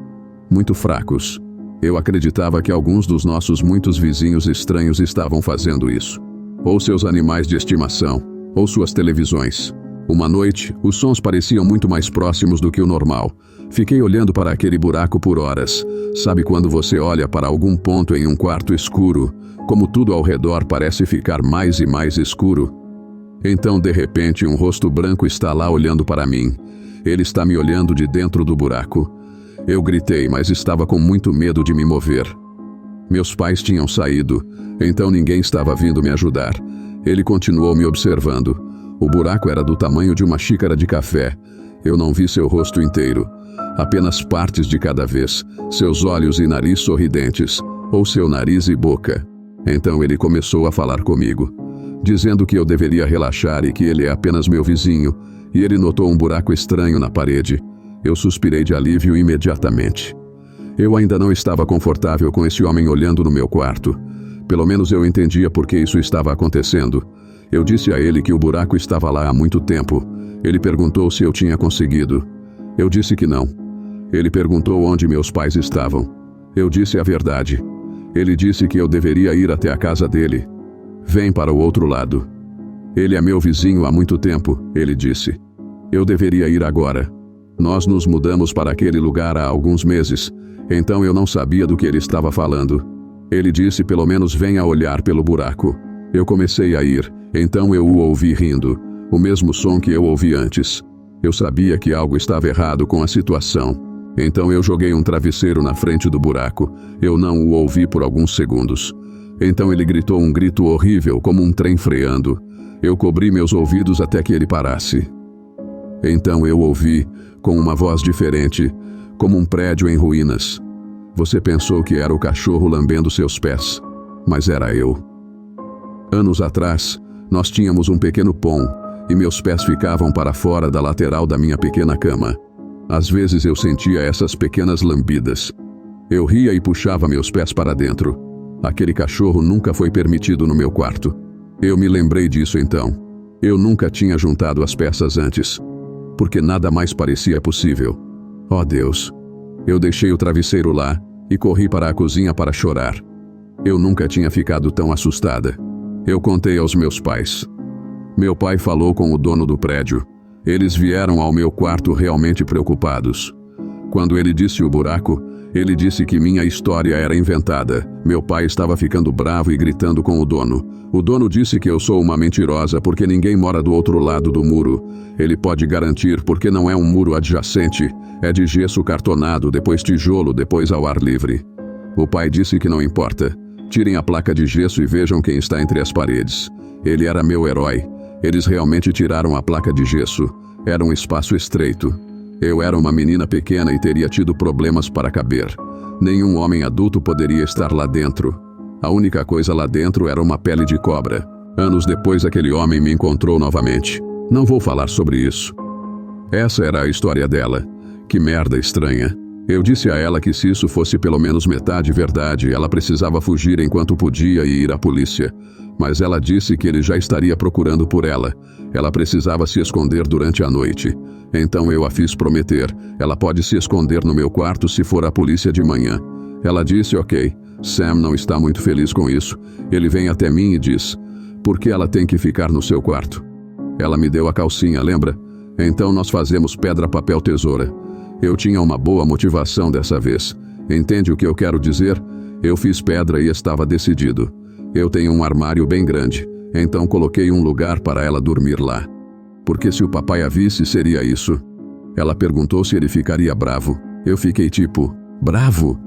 Muito fracos. Eu acreditava que alguns dos nossos muitos vizinhos estranhos estavam fazendo isso. Ou seus animais de estimação, ou suas televisões. Uma noite, os sons pareciam muito mais próximos do que o normal. Fiquei olhando para aquele buraco por horas. Sabe quando você olha para algum ponto em um quarto escuro, como tudo ao redor parece ficar mais e mais escuro? Então, de repente, um rosto branco está lá olhando para mim. Ele está me olhando de dentro do buraco. Eu gritei, mas estava com muito medo de me mover. Meus pais tinham saído, então ninguém estava vindo me ajudar. Ele continuou me observando. O buraco era do tamanho de uma xícara de café. Eu não vi seu rosto inteiro. Apenas partes de cada vez, seus olhos e nariz sorridentes, ou seu nariz e boca. Então ele começou a falar comigo, dizendo que eu deveria relaxar e que ele é apenas meu vizinho, e ele notou um buraco estranho na parede. Eu suspirei de alívio imediatamente. Eu ainda não estava confortável com esse homem olhando no meu quarto. Pelo menos eu entendia por que isso estava acontecendo. Eu disse a ele que o buraco estava lá há muito tempo. Ele perguntou se eu tinha conseguido. Eu disse que não. Ele perguntou onde meus pais estavam. Eu disse a verdade. Ele disse que eu deveria ir até a casa dele. Vem para o outro lado. Ele é meu vizinho há muito tempo, ele disse. Eu deveria ir agora. Nós nos mudamos para aquele lugar há alguns meses, então eu não sabia do que ele estava falando. Ele disse pelo menos venha olhar pelo buraco. Eu comecei a ir, então eu o ouvi rindo. O mesmo som que eu ouvi antes. Eu sabia que algo estava errado com a situação. Então eu joguei um travesseiro na frente do buraco. Eu não o ouvi por alguns segundos. Então ele gritou um grito horrível, como um trem freando. Eu cobri meus ouvidos até que ele parasse. Então eu ouvi, com uma voz diferente, como um prédio em ruínas. Você pensou que era o cachorro lambendo seus pés, mas era eu. Anos atrás, nós tínhamos um pequeno pão, e meus pés ficavam para fora da lateral da minha pequena cama. Às vezes eu sentia essas pequenas lambidas. Eu ria e puxava meus pés para dentro. Aquele cachorro nunca foi permitido no meu quarto. Eu me lembrei disso então. Eu nunca tinha juntado as peças antes, porque nada mais parecia possível. Oh Deus! Eu deixei o travesseiro lá e corri para a cozinha para chorar. Eu nunca tinha ficado tão assustada. Eu contei aos meus pais. Meu pai falou com o dono do prédio. Eles vieram ao meu quarto realmente preocupados. Quando ele disse o buraco, ele disse que minha história era inventada. Meu pai estava ficando bravo e gritando com o dono. O dono disse que eu sou uma mentirosa porque ninguém mora do outro lado do muro. Ele pode garantir porque não é um muro adjacente. É de gesso cartonado, depois tijolo, depois ao ar livre. O pai disse que não importa. Tirem a placa de gesso e vejam quem está entre as paredes. Ele era meu herói. Eles realmente tiraram a placa de gesso. Era um espaço estreito. Eu era uma menina pequena e teria tido problemas para caber. Nenhum homem adulto poderia estar lá dentro. A única coisa lá dentro era uma pele de cobra. Anos depois, aquele homem me encontrou novamente. Não vou falar sobre isso. Essa era a história dela. Que merda estranha. Eu disse a ela que se isso fosse pelo menos metade verdade, ela precisava fugir enquanto podia e ir à polícia. Mas ela disse que ele já estaria procurando por ela. Ela precisava se esconder durante a noite. Então eu a fiz prometer. Ela pode se esconder no meu quarto se for a polícia de manhã. Ela disse ok. Sam não está muito feliz com isso. Ele vem até mim e diz: por que ela tem que ficar no seu quarto? Ela me deu a calcinha, lembra? Então nós fazemos pedra, papel, tesoura. Eu tinha uma boa motivação dessa vez. Entende o que eu quero dizer? Eu fiz pedra e estava decidido. Eu tenho um armário bem grande, então coloquei um lugar para ela dormir lá. Porque se o papai a visse, seria isso. Ela perguntou se ele ficaria bravo. Eu fiquei tipo, bravo?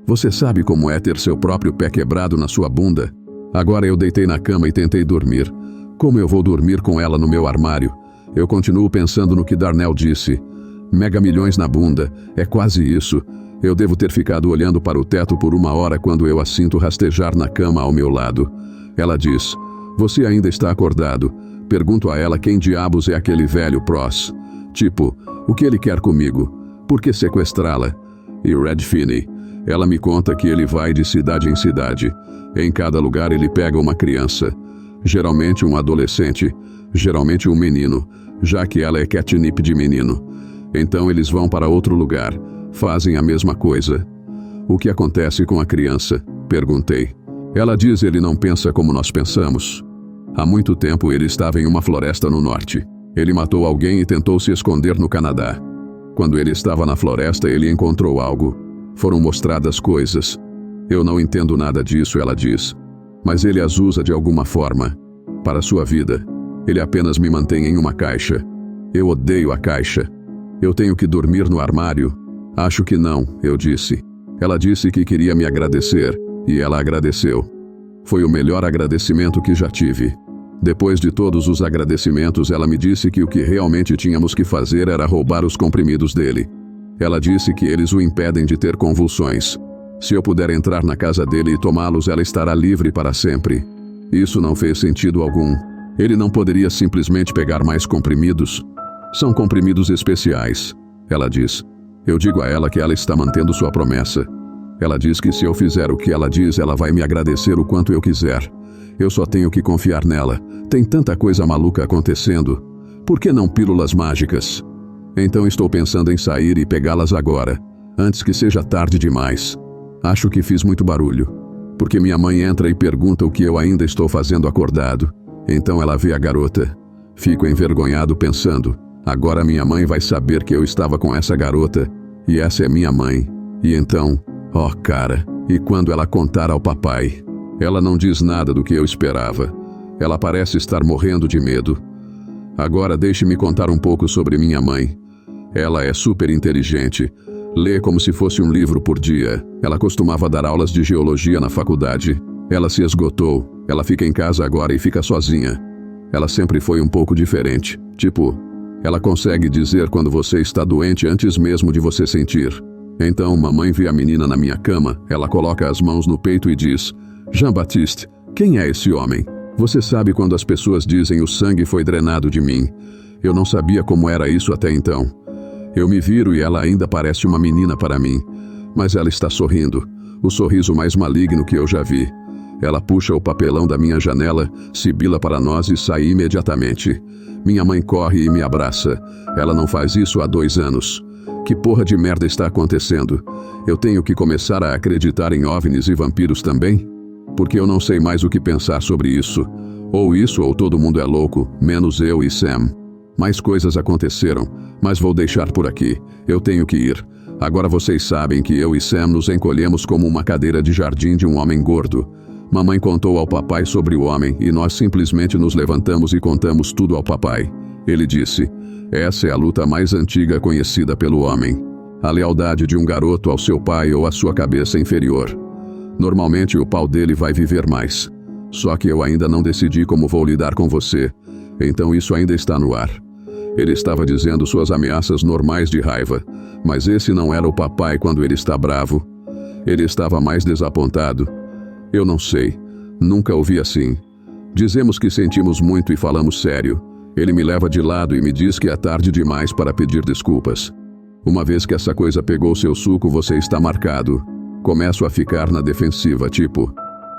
Você sabe como é ter seu próprio pé quebrado na sua bunda? Agora eu deitei na cama e tentei dormir. Como eu vou dormir com ela no meu armário? Eu continuo pensando no que Darnell disse. Mega milhões na bunda, é quase isso. Eu devo ter ficado olhando para o teto por 1 hora quando eu a sinto rastejar na cama ao meu lado. Ela diz: você ainda está acordado? Pergunto a ela quem diabos é aquele velho Pross. Tipo, o que ele quer comigo? Por que sequestrá-la? E Red Finney. Ela me conta que ele vai de cidade em cidade. Em cada lugar ele pega uma criança. Geralmente um adolescente. Geralmente um menino, já que ela é catnip de menino. Então eles vão para outro lugar. Fazem a mesma coisa. O que acontece com a criança? Perguntei. Ela diz: ele não pensa como nós pensamos. Há muito tempo ele estava em uma floresta no norte. Ele matou alguém e tentou se esconder no Canadá. Quando ele estava na floresta, ele encontrou algo. Foram mostradas coisas. Eu não entendo nada disso, ela diz. Mas ele as usa de alguma forma. Para sua vida. Ele apenas me mantém em uma caixa. Eu odeio a caixa. Eu tenho que dormir no armário? Acho que não, eu disse. Ela disse que queria me agradecer, e ela agradeceu. Foi o melhor agradecimento que já tive. Depois de todos os agradecimentos, ela me disse que o que realmente tínhamos que fazer era roubar os comprimidos dele. Ela disse que eles o impedem de ter convulsões. Se eu puder entrar na casa dele e tomá-los, ela estará livre para sempre. Isso não fez sentido algum. Ele não poderia simplesmente pegar mais comprimidos? São comprimidos especiais, ela diz. Eu digo a ela que ela está mantendo sua promessa. Ela diz que se eu fizer o que ela diz, ela vai me agradecer o quanto eu quiser. Eu só tenho que confiar nela. Tem tanta coisa maluca acontecendo. Por que não pílulas mágicas? Então estou pensando em sair e pegá-las agora, antes que seja tarde demais. Acho que fiz muito barulho, porque minha mãe entra e pergunta o que eu ainda estou fazendo acordado. Então ela vê a garota. Fico envergonhado pensando, agora minha mãe vai saber que eu estava com essa garota, e essa é minha mãe. E então, oh cara, e quando ela contar ao papai? Ela não diz nada do que eu esperava. Ela parece estar morrendo de medo. Agora deixe-me contar um pouco sobre minha mãe. Ela é super inteligente. Lê como se fosse um livro por dia. Ela costumava dar aulas de geologia na faculdade. Ela se esgotou. Ela fica em casa agora e fica sozinha. Ela sempre foi um pouco diferente. Tipo, ela consegue dizer quando você está doente antes mesmo de você sentir. Então, mamãe vê a menina na minha cama, ela coloca as mãos no peito e diz: Jean-Baptiste, quem é esse homem? Você sabe quando as pessoas dizem o sangue foi drenado de mim. Eu não sabia como era isso até então. Eu me viro e ela ainda parece uma menina para mim. Mas ela está sorrindo, o sorriso mais maligno que eu já vi. Ela puxa o papelão da minha janela, sibila para nós e sai imediatamente. Minha mãe corre e me abraça. Ela não faz isso há 2 anos. Que porra de merda está acontecendo? Eu tenho que começar a acreditar em OVNIs e vampiros também? Porque eu não sei mais o que pensar sobre isso. Ou todo mundo é louco, menos eu e Sam. Mais coisas aconteceram, mas vou deixar por aqui. Eu tenho que ir. Agora vocês sabem que eu e Sam nos encolhemos como uma cadeira de jardim de um homem gordo. Mamãe contou ao papai sobre o homem e nós simplesmente nos levantamos e contamos tudo ao papai. Ele disse: essa é a luta mais antiga conhecida pelo homem. A lealdade de um garoto ao seu pai ou à sua cabeça inferior. Normalmente o pau dele vai viver mais. Só que eu ainda não decidi como vou lidar com você. Então isso ainda está no ar. Ele estava dizendo suas ameaças normais de raiva. Mas esse não era o papai quando ele está bravo. Ele estava mais desapontado. Eu não sei. Nunca ouvi assim. Dizemos que sentimos muito e falamos sério. Ele me leva de lado e me diz que é tarde demais para pedir desculpas. Uma vez que essa coisa pegou seu suco, você está marcado. Começo a ficar na defensiva, tipo: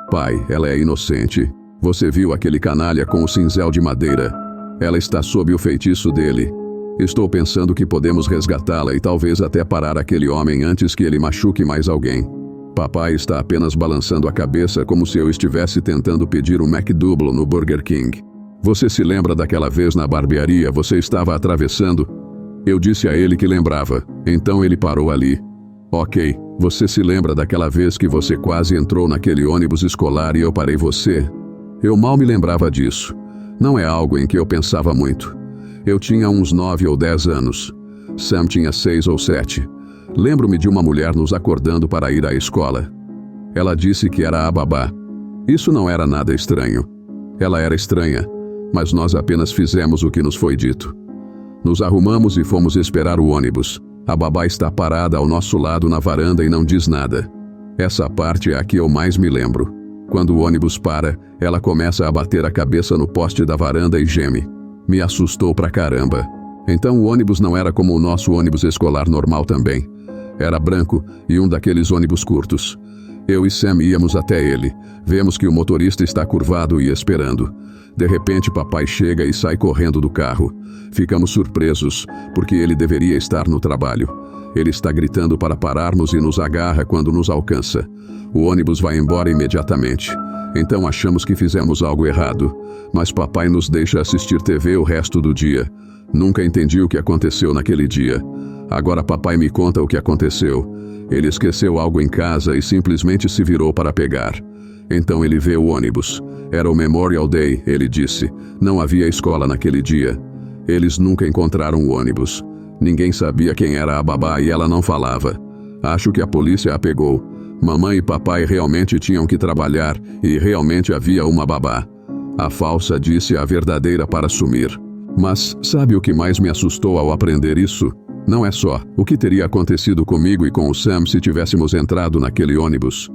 pai, ela é inocente. Você viu aquele canalha com o cinzel de madeira? Ela está sob o feitiço dele. Estou pensando que podemos resgatá-la e talvez até parar aquele homem antes que ele machuque mais alguém. Papai está apenas balançando a cabeça como se eu estivesse tentando pedir um McDouble no Burger King. Você se lembra daquela vez na barbearia você estava atravessando? Eu disse a ele que lembrava, então ele parou ali. Ok, você se lembra daquela vez que você quase entrou naquele ônibus escolar e eu parei você? Eu mal me lembrava disso. Não é algo em que eu pensava muito. Eu tinha uns 9 ou 10 anos. Sam tinha 6 ou 7. Lembro-me de uma mulher nos acordando para ir à escola. Ela disse que era a babá. Isso não era nada estranho. Ela era estranha, mas nós apenas fizemos o que nos foi dito. Nos arrumamos e fomos esperar o ônibus. A babá está parada ao nosso lado na varanda e não diz nada. Essa parte é a que eu mais me lembro. Quando o ônibus para, ela começa a bater a cabeça no poste da varanda e geme. Me assustou pra caramba. Então o ônibus não era como o nosso ônibus escolar normal também. Era branco e um daqueles ônibus curtos. Eu e Sam íamos até ele. Vemos que o motorista está curvado e esperando. De repente papai chega e sai correndo do carro. Ficamos surpresos, porque ele deveria estar no trabalho. Ele está gritando para pararmos e nos agarra quando nos alcança. O ônibus vai embora imediatamente. Então achamos que fizemos algo errado. Mas papai nos deixa assistir TV o resto do dia. Nunca entendi o que aconteceu naquele dia. Agora papai me conta o que aconteceu. Ele esqueceu algo em casa e simplesmente se virou para pegar. Então ele vê o ônibus. Era o Memorial Day, ele disse. Não havia escola naquele dia. Eles nunca encontraram o ônibus. Ninguém sabia quem era a babá e ela não falava. Acho que a polícia a pegou. Mamãe e papai realmente tinham que trabalhar e realmente havia uma babá. A falsa disse a verdadeira para sumir. Mas sabe o que mais me assustou ao aprender isso? Não é só o que teria acontecido comigo e com o Sam se tivéssemos entrado naquele ônibus.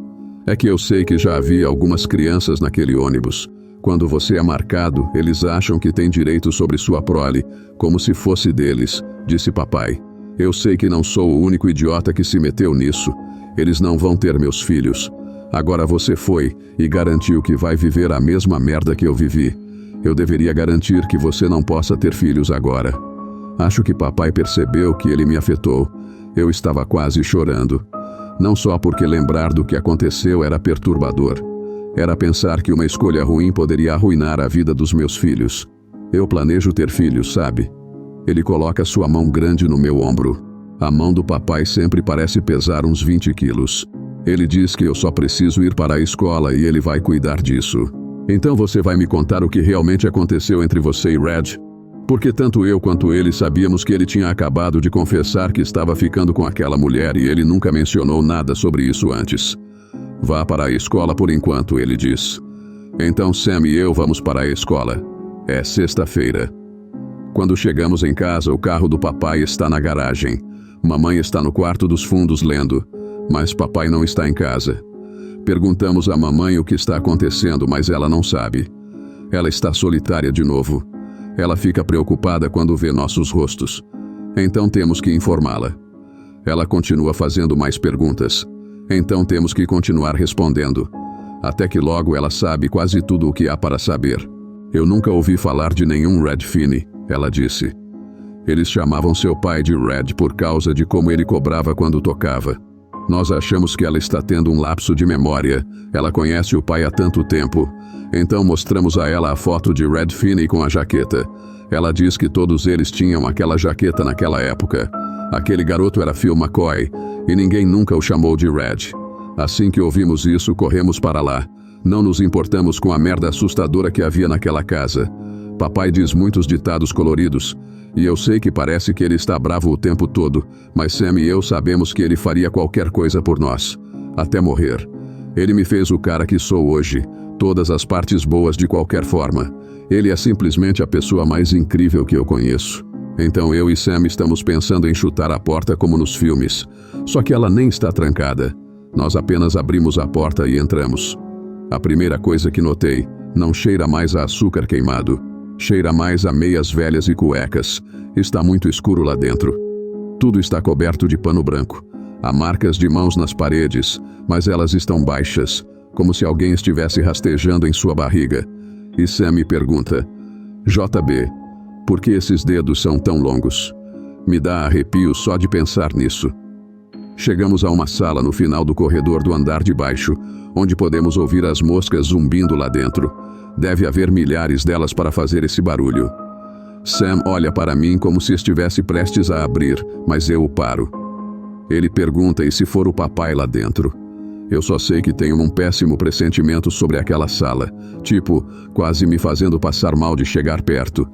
É que eu sei que já havia algumas crianças naquele ônibus. Quando você é marcado, eles acham que tem direito sobre sua prole, como se fosse deles, disse papai. Eu sei que não sou o único idiota que se meteu nisso. Eles não vão ter meus filhos. Agora você foi e garantiu que vai viver a mesma merda que eu vivi. Eu deveria garantir que você não possa ter filhos agora. Acho que papai percebeu que ele me afetou. Eu estava quase chorando. Não só porque lembrar do que aconteceu era perturbador. Era pensar que uma escolha ruim poderia arruinar a vida dos meus filhos. Eu planejo ter filhos, sabe? Ele coloca sua mão grande no meu ombro. A mão do papai sempre parece pesar uns 20 quilos. Ele diz que eu só preciso ir para a escola e ele vai cuidar disso. Então você vai me contar o que realmente aconteceu entre você e Red? Porque tanto eu quanto ele sabíamos que ele tinha acabado de confessar que estava ficando com aquela mulher e ele nunca mencionou nada sobre isso antes. Vá para a escola por enquanto, ele diz. Então Sam e eu vamos para a escola. É sexta-feira. Quando chegamos em casa, o carro do papai está na garagem. Mamãe está no quarto dos fundos lendo, mas papai não está em casa. Perguntamos à mamãe o que está acontecendo, mas ela não sabe. Ela está solitária de novo. Ela fica preocupada quando vê nossos rostos. Então temos que informá-la. Ela continua fazendo mais perguntas. Então temos que continuar respondendo. Até que logo ela sabe quase tudo o que há para saber. Eu nunca ouvi falar de nenhum Red Finney, ela disse. Eles chamavam seu pai de Red por causa de como ele cobrava quando tocava. Nós achamos que ela está tendo um lapso de memória. Ela conhece o pai há tanto tempo. Então mostramos a ela a foto de Red Finney com a jaqueta. Ela diz que todos eles tinham aquela jaqueta naquela época. Aquele garoto era Phil McCoy, e ninguém nunca o chamou de Red. Assim que ouvimos isso, corremos para lá. Não nos importamos com a merda assustadora que havia naquela casa. Papai diz muitos ditados coloridos, e eu sei que parece que ele está bravo o tempo todo, mas Sam e eu sabemos que ele faria qualquer coisa por nós, até morrer. Ele me fez o cara que sou hoje, todas as partes boas de qualquer forma. Ele é simplesmente a pessoa mais incrível que eu conheço. Então eu e Sam estamos pensando em chutar a porta como nos filmes, só que ela nem está trancada. Nós apenas abrimos a porta e entramos. A primeira coisa que notei, não cheira mais a açúcar queimado. Cheira mais a meias velhas e cuecas. Está muito escuro lá dentro. Tudo está coberto de pano branco. Há marcas de mãos nas paredes, mas elas estão baixas, como se alguém estivesse rastejando em sua barriga. E Sam me pergunta, JB, por que esses dedos são tão longos? Me dá arrepio só de pensar nisso. Chegamos a uma sala no final do corredor do andar de baixo, onde podemos ouvir as moscas zumbindo lá dentro. Deve haver milhares delas para fazer esse barulho. Sam olha para mim como se estivesse prestes a abrir, mas eu o paro. Ele pergunta e se for o papai lá dentro. Eu só sei que tenho um péssimo pressentimento sobre aquela sala, tipo, quase me fazendo passar mal de chegar perto.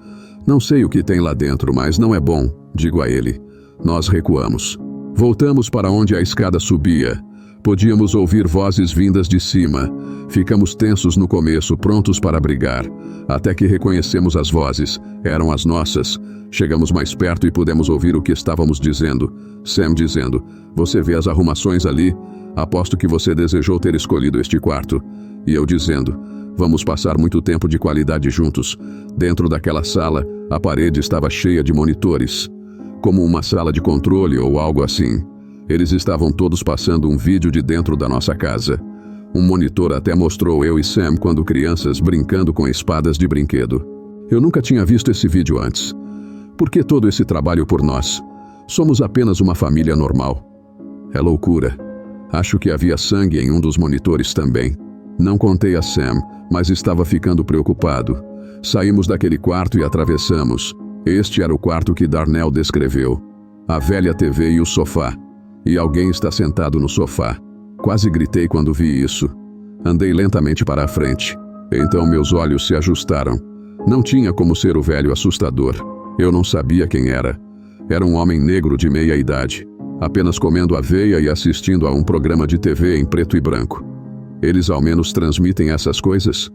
Não sei o que tem lá dentro, mas não é bom, digo a ele. Nós recuamos. Voltamos para onde a escada subia. Podíamos ouvir vozes vindas de cima. Ficamos tensos no começo, prontos para brigar. Até que reconhecemos as vozes. Eram as nossas. Chegamos mais perto e pudemos ouvir o que estávamos dizendo. Sam dizendo, você vê as arrumações ali? Aposto que você desejou ter escolhido este quarto. E eu dizendo, vamos passar muito tempo de qualidade juntos. Dentro daquela sala, a parede estava cheia de monitores. Como uma sala de controle ou algo assim. Eles estavam todos passando um vídeo de dentro da nossa casa. Um monitor até mostrou eu e Sam quando crianças brincando com espadas de brinquedo. Eu nunca tinha visto esse vídeo antes. Por que todo esse trabalho por nós? Somos apenas uma família normal. É loucura. Acho que havia sangue em um dos monitores também. Não contei a Sam, mas estava ficando preocupado. Saímos daquele quarto e atravessamos. Este era o quarto que Darnell descreveu. A velha TV e o sofá. E alguém está sentado no sofá. Quase gritei quando vi isso. Andei lentamente para a frente. Então meus olhos se ajustaram. Não tinha como ser o velho assustador. Eu não sabia quem era. Era um homem negro de meia idade, apenas comendo aveia e assistindo a um programa de TV em preto e branco. Eles ao menos transmitem essas coisas?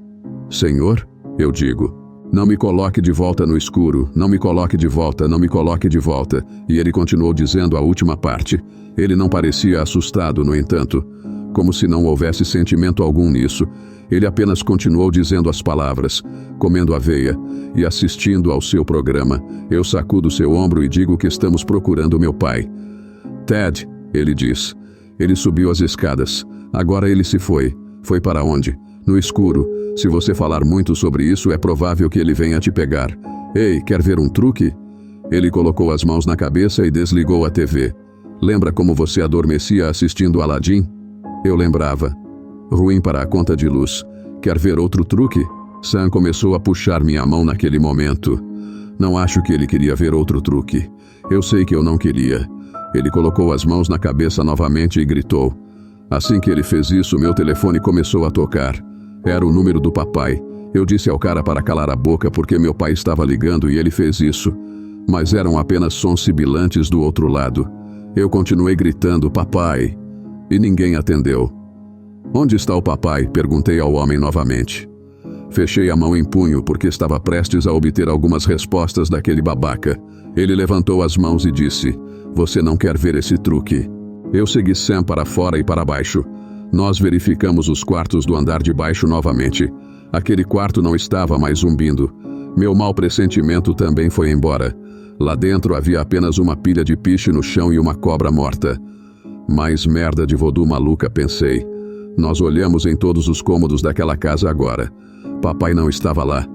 Senhor, eu digo. Não me coloque de volta no escuro, não me coloque de volta, não me coloque de volta. E ele continuou dizendo a última parte. Ele não parecia assustado, no entanto, como se não houvesse sentimento algum nisso. Ele apenas continuou dizendo as palavras, comendo aveia e assistindo ao seu programa. Eu sacudo seu ombro e digo que estamos procurando meu pai. Ted, ele diz. Ele subiu as escadas. Agora ele se foi. Foi para onde? No escuro. Se você falar muito sobre isso, é provável que ele venha te pegar. Ei, quer ver um truque? Ele colocou as mãos na cabeça e desligou a TV. Lembra como você adormecia assistindo Aladdin? Eu lembrava. Ruim para a conta de luz. Quer ver outro truque? Sam começou a puxar minha mão naquele momento. Não acho que ele queria ver outro truque. Eu sei que eu não queria. Ele colocou as mãos na cabeça novamente e gritou. Assim que ele fez isso, meu telefone começou a tocar. Era o número do papai. Eu disse ao cara para calar a boca porque meu pai estava ligando e ele fez isso. Mas eram apenas sons sibilantes do outro lado. Eu continuei gritando, papai. E ninguém atendeu. Onde está o papai? Perguntei ao homem novamente. Fechei a mão em punho porque estava prestes a obter algumas respostas daquele babaca. Ele levantou as mãos e disse, você não quer ver esse truque? Eu segui Sam para fora e para baixo. Nós verificamos os quartos do andar de baixo novamente. Aquele quarto não estava mais zumbindo. Meu mau pressentimento também foi embora. Lá dentro havia apenas uma pilha de piche no chão e uma cobra morta. Mais merda de voodoo maluca, pensei. Nós olhamos em todos os cômodos daquela casa agora. Papai não estava lá.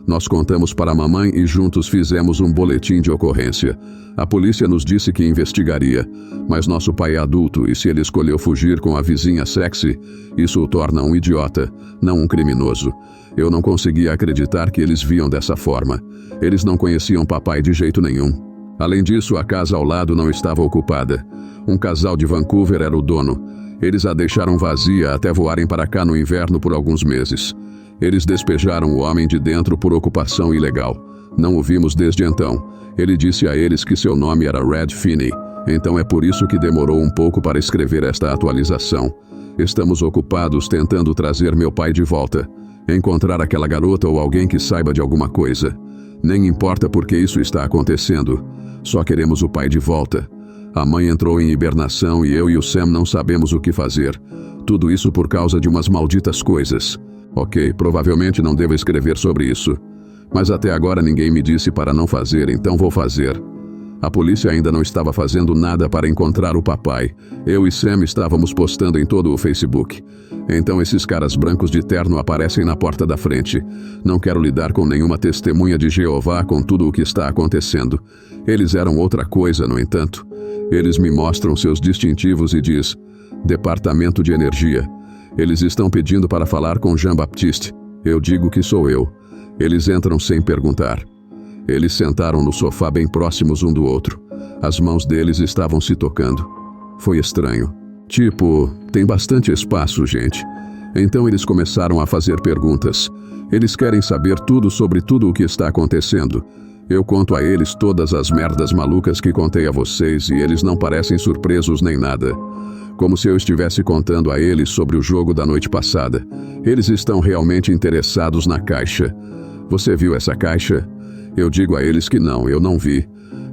Nós contamos para a mamãe e juntos fizemos um boletim de ocorrência. A polícia nos disse que investigaria, mas nosso pai é adulto e se ele escolheu fugir com a vizinha sexy, isso o torna um idiota, não um criminoso. Eu não conseguia acreditar que eles viam dessa forma. Eles não conheciam papai de jeito nenhum. Além disso, a casa ao lado não estava ocupada. Um casal de Vancouver era o dono. Eles a deixaram vazia até voarem para cá no inverno por alguns meses. Eles despejaram o homem de dentro por ocupação ilegal. Não o vimos desde então. Ele disse a eles que seu nome era Red Finney. Então é por isso que demorou um pouco para escrever esta atualização. Estamos ocupados tentando trazer meu pai de volta. Encontrar aquela garota ou alguém que saiba de alguma coisa. Nem importa por que isso está acontecendo. Só queremos o pai de volta. A mãe entrou em hibernação e eu e o Sam não sabemos o que fazer. Tudo isso por causa de umas malditas coisas. Ok, provavelmente não devo escrever sobre isso. Mas até agora ninguém me disse para não fazer, então vou fazer. A polícia ainda não estava fazendo nada para encontrar o papai. Eu e Sam estávamos postando em todo o Facebook. Então esses caras brancos de terno aparecem na porta da frente. Não quero lidar com nenhuma testemunha de Jeová com tudo o que está acontecendo. Eles eram outra coisa, no entanto. Eles me mostram seus distintivos e diz, Departamento de Energia. Eles estão pedindo para falar com Jean-Baptiste. Eu digo que sou eu. Eles entram sem perguntar. Eles sentaram no sofá bem próximos um do outro. As mãos deles estavam se tocando. Foi estranho. Tipo, tem bastante espaço, gente. Então eles começaram a fazer perguntas. Eles querem saber tudo sobre tudo o que está acontecendo. Eu conto a eles todas as merdas malucas que contei a vocês e eles não parecem surpresos nem nada. Como se eu estivesse contando a eles sobre o jogo da noite passada. Eles estão realmente interessados na caixa. Você viu essa caixa? Eu digo a eles que não, eu não vi.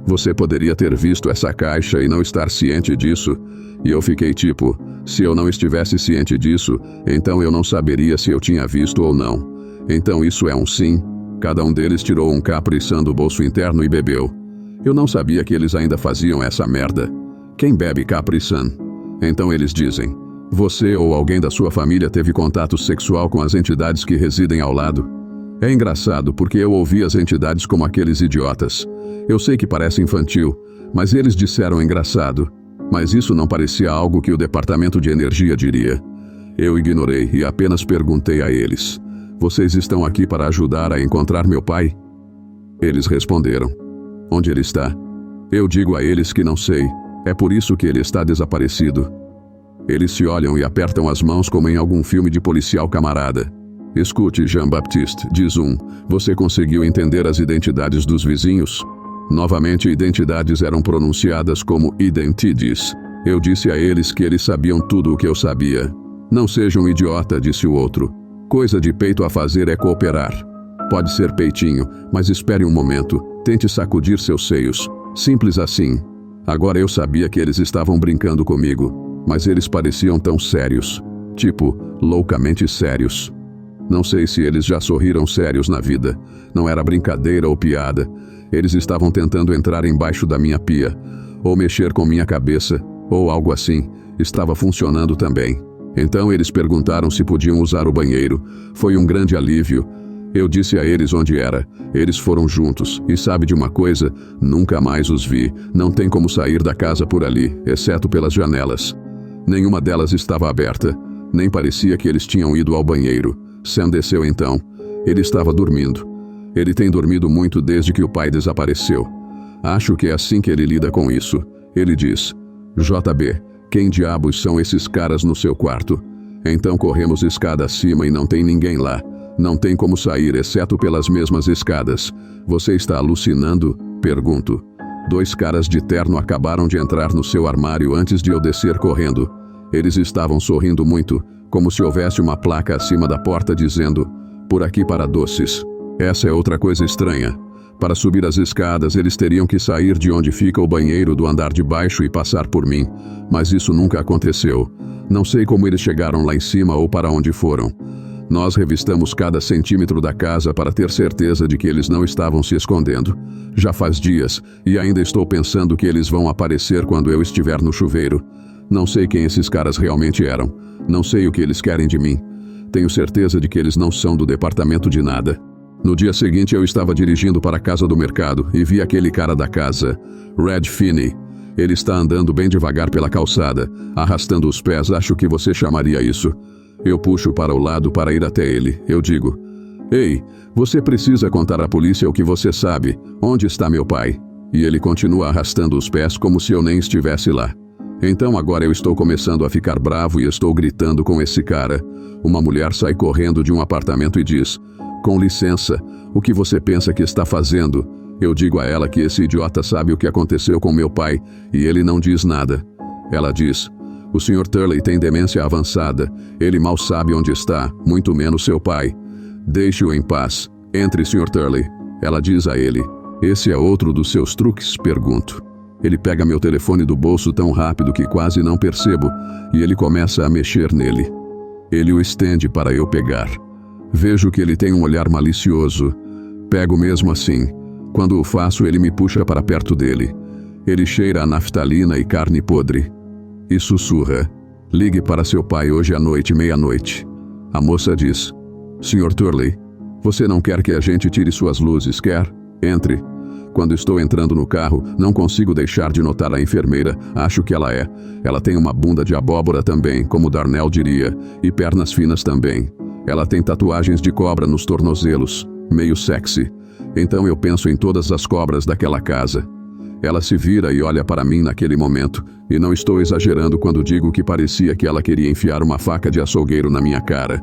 Você poderia ter visto essa caixa e não estar ciente disso. E eu fiquei tipo, se eu não estivesse ciente disso, então eu não saberia se eu tinha visto ou não. Então isso é um sim. Cada um deles tirou um Capri-Sun do bolso interno e bebeu. Eu não sabia que eles ainda faziam essa merda. Quem bebe Capri-Sun? Então eles dizem, você ou alguém da sua família teve contato sexual com as entidades que residem ao lado? É engraçado porque eu ouvi as entidades como aqueles idiotas. Eu sei que parece infantil, mas eles disseram engraçado. Mas isso não parecia algo que o Departamento de Energia diria. Eu ignorei e apenas perguntei a eles, vocês estão aqui para ajudar a encontrar meu pai? Eles responderam, onde ele está? Eu digo a eles que não sei. É por isso que ele está desaparecido. Eles se olham e apertam as mãos como em algum filme de policial camarada. Escute, Jean-Baptiste, diz um, você conseguiu entender as identidades dos vizinhos? Novamente, identidades eram pronunciadas como identides. Eu disse a eles que eles sabiam tudo o que eu sabia. Não seja um idiota, disse o outro. Coisa de peito a fazer é cooperar. Pode ser peitinho, mas espere um momento, tente sacudir seus seios. Simples assim. Agora eu sabia que eles estavam brincando comigo, mas eles pareciam tão sérios. Tipo, loucamente sérios. Não sei se eles já sorriram sérios na vida. Não era brincadeira ou piada. Eles estavam tentando entrar embaixo da minha pia, ou mexer com minha cabeça, ou algo assim. Estava funcionando também. Então eles perguntaram se podiam usar o banheiro. Foi um grande alívio. Eu disse a eles onde era. Eles foram juntos. E sabe de uma coisa? Nunca mais os vi. Não tem como sair da casa por ali, exceto pelas janelas. Nenhuma delas estava aberta. Nem parecia que eles tinham ido ao banheiro. Sam desceu então. Ele estava dormindo. Ele tem dormido muito desde que o pai desapareceu. Acho que é assim que ele lida com isso. Ele diz, JB, quem diabos são esses caras no seu quarto? Então corremos escada acima e não tem ninguém lá. Não tem como sair exceto pelas mesmas escadas. Você está alucinando? Pergunto. 2 caras de terno acabaram de entrar no seu armário antes de eu descer correndo. Eles estavam sorrindo muito, como se houvesse uma placa acima da porta dizendo: "Por aqui para doces". Essa é outra coisa estranha. Para subir as escadas, eles teriam que sair de onde fica o banheiro do andar de baixo e passar por mim, mas isso nunca aconteceu. Não sei como eles chegaram lá em cima ou para onde foram. Nós revistamos cada centímetro da casa para ter certeza de que eles não estavam se escondendo. Já faz dias, e ainda estou pensando que eles vão aparecer quando eu estiver no chuveiro. Não sei quem esses caras realmente eram. Não sei o que eles querem de mim. Tenho certeza de que eles não são do departamento de nada. No dia seguinte eu estava dirigindo para a casa do mercado e vi aquele cara da casa, Red Finney. Ele está andando bem devagar pela calçada, arrastando os pés, acho que você chamaria isso. Eu puxo para o lado para ir até ele. Eu digo: "Ei, você precisa contar à polícia o que você sabe. Onde está meu pai?" E ele continua arrastando os pés como se eu nem estivesse lá. Então agora eu estou começando a ficar bravo e estou gritando com esse cara. Uma mulher sai correndo de um apartamento e diz: "Com licença, o que você pensa que está fazendo?" Eu digo a ela que esse idiota sabe o que aconteceu com meu pai e ele não diz nada. Ela diz: "O Sr. Turley tem demência avançada. Ele mal sabe onde está, muito menos seu pai. Deixe-o em paz. Entre, Sr. Turley." Ela diz a ele: "Esse é outro dos seus truques?" Pergunto. Ele pega meu telefone do bolso tão rápido que quase não percebo e ele começa a mexer nele. Ele o estende para eu pegar. Vejo que ele tem um olhar malicioso. Pego mesmo assim. Quando o faço, ele me puxa para perto dele. Ele cheira a naftalina e carne podre. E sussurra: "Ligue para seu pai hoje à noite, meia-noite." A moça diz: "Sr. Turley, você não quer que a gente tire suas luzes, quer? Entre." Quando estou entrando no carro, não consigo deixar de notar a enfermeira. Acho que ela é. Ela tem uma bunda de abóbora também, como Darnell diria, e pernas finas também. Ela tem tatuagens de cobra nos tornozelos, meio sexy. Então eu penso em todas as cobras daquela casa. Ela se vira e olha para mim naquele momento, e não estou exagerando quando digo que parecia que ela queria enfiar uma faca de açougueiro na minha cara.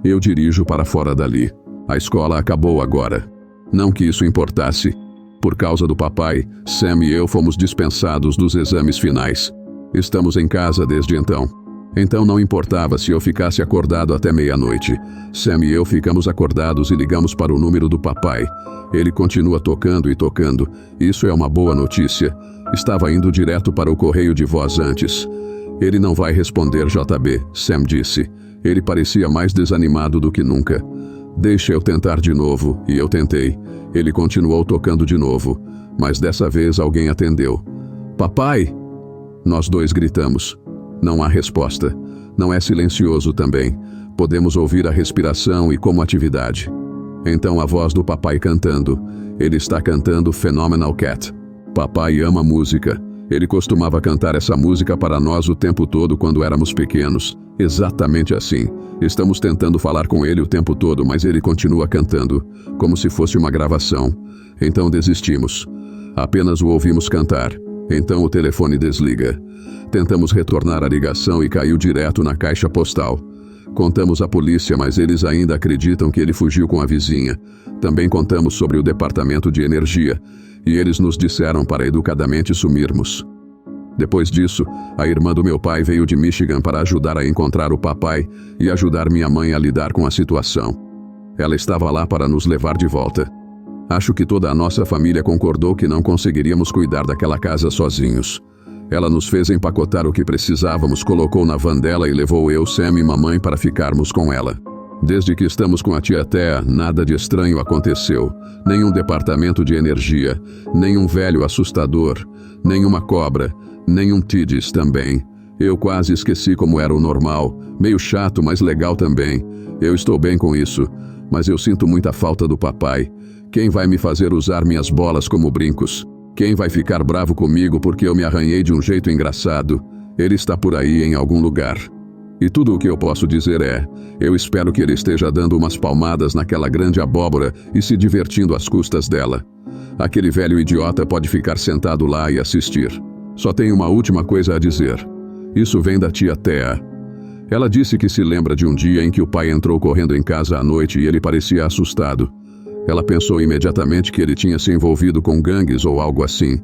Eu dirijo para fora dali. A escola acabou agora. Não que isso importasse. Por causa do papai, Sam e eu fomos dispensados dos exames finais. Estamos em casa desde então. Então não importava se eu ficasse acordado até meia-noite. Sam e eu ficamos acordados e ligamos para o número do papai. Ele continua tocando e tocando. Isso é uma boa notícia. Estava indo direto para o correio de voz antes. "Ele não vai responder, JB", Sam disse. Ele parecia mais desanimado do que nunca. "Deixa eu tentar de novo", e eu tentei. Ele continuou tocando de novo, mas dessa vez alguém atendeu. "Papai!" Nós dois gritamos. Não há resposta. Não é silencioso também. Podemos ouvir a respiração e como atividade. Então a voz do papai cantando. Ele está cantando Phenomenal Cat. Papai ama música. Ele costumava cantar essa música para nós o tempo todo quando éramos pequenos. Exatamente assim. Estamos tentando falar com ele o tempo todo, mas ele continua cantando, como se fosse uma gravação. Então desistimos. Apenas o ouvimos cantar. Então o telefone desliga. Tentamos retornar a ligação e caiu direto na caixa postal. Contamos à polícia, mas eles ainda acreditam que ele fugiu com a vizinha. Também contamos sobre o departamento de energia, e eles nos disseram para educadamente sumirmos. Depois disso, a irmã do meu pai veio de Michigan para ajudar a encontrar o papai e ajudar minha mãe a lidar com a situação. Ela estava lá para nos levar de volta. Acho que toda a nossa família concordou que não conseguiríamos cuidar daquela casa sozinhos. Ela nos fez empacotar o que precisávamos, colocou na van dela e levou eu, Sam e mamãe para ficarmos com ela. Desde que estamos com a tia Thea, nada de estranho aconteceu. Nenhum departamento de energia, nenhum velho assustador, nenhuma cobra, nenhum Tidis também. Eu quase esqueci como era o normal, meio chato, mas legal também. Eu estou bem com isso, mas eu sinto muita falta do papai. Quem vai me fazer usar minhas bolas como brincos? Quem vai ficar bravo comigo porque eu me arranhei de um jeito engraçado? Ele está por aí em algum lugar. E tudo o que eu posso dizer é, eu espero que ele esteja dando umas palmadas naquela grande abóbora e se divertindo às custas dela. Aquele velho idiota pode ficar sentado lá e assistir. Só tenho uma última coisa a dizer. Isso vem da tia Thea. Ela disse que se lembra de um dia em que o pai entrou correndo em casa à noite e ele parecia assustado. Ela pensou imediatamente que ele tinha se envolvido com gangues ou algo assim.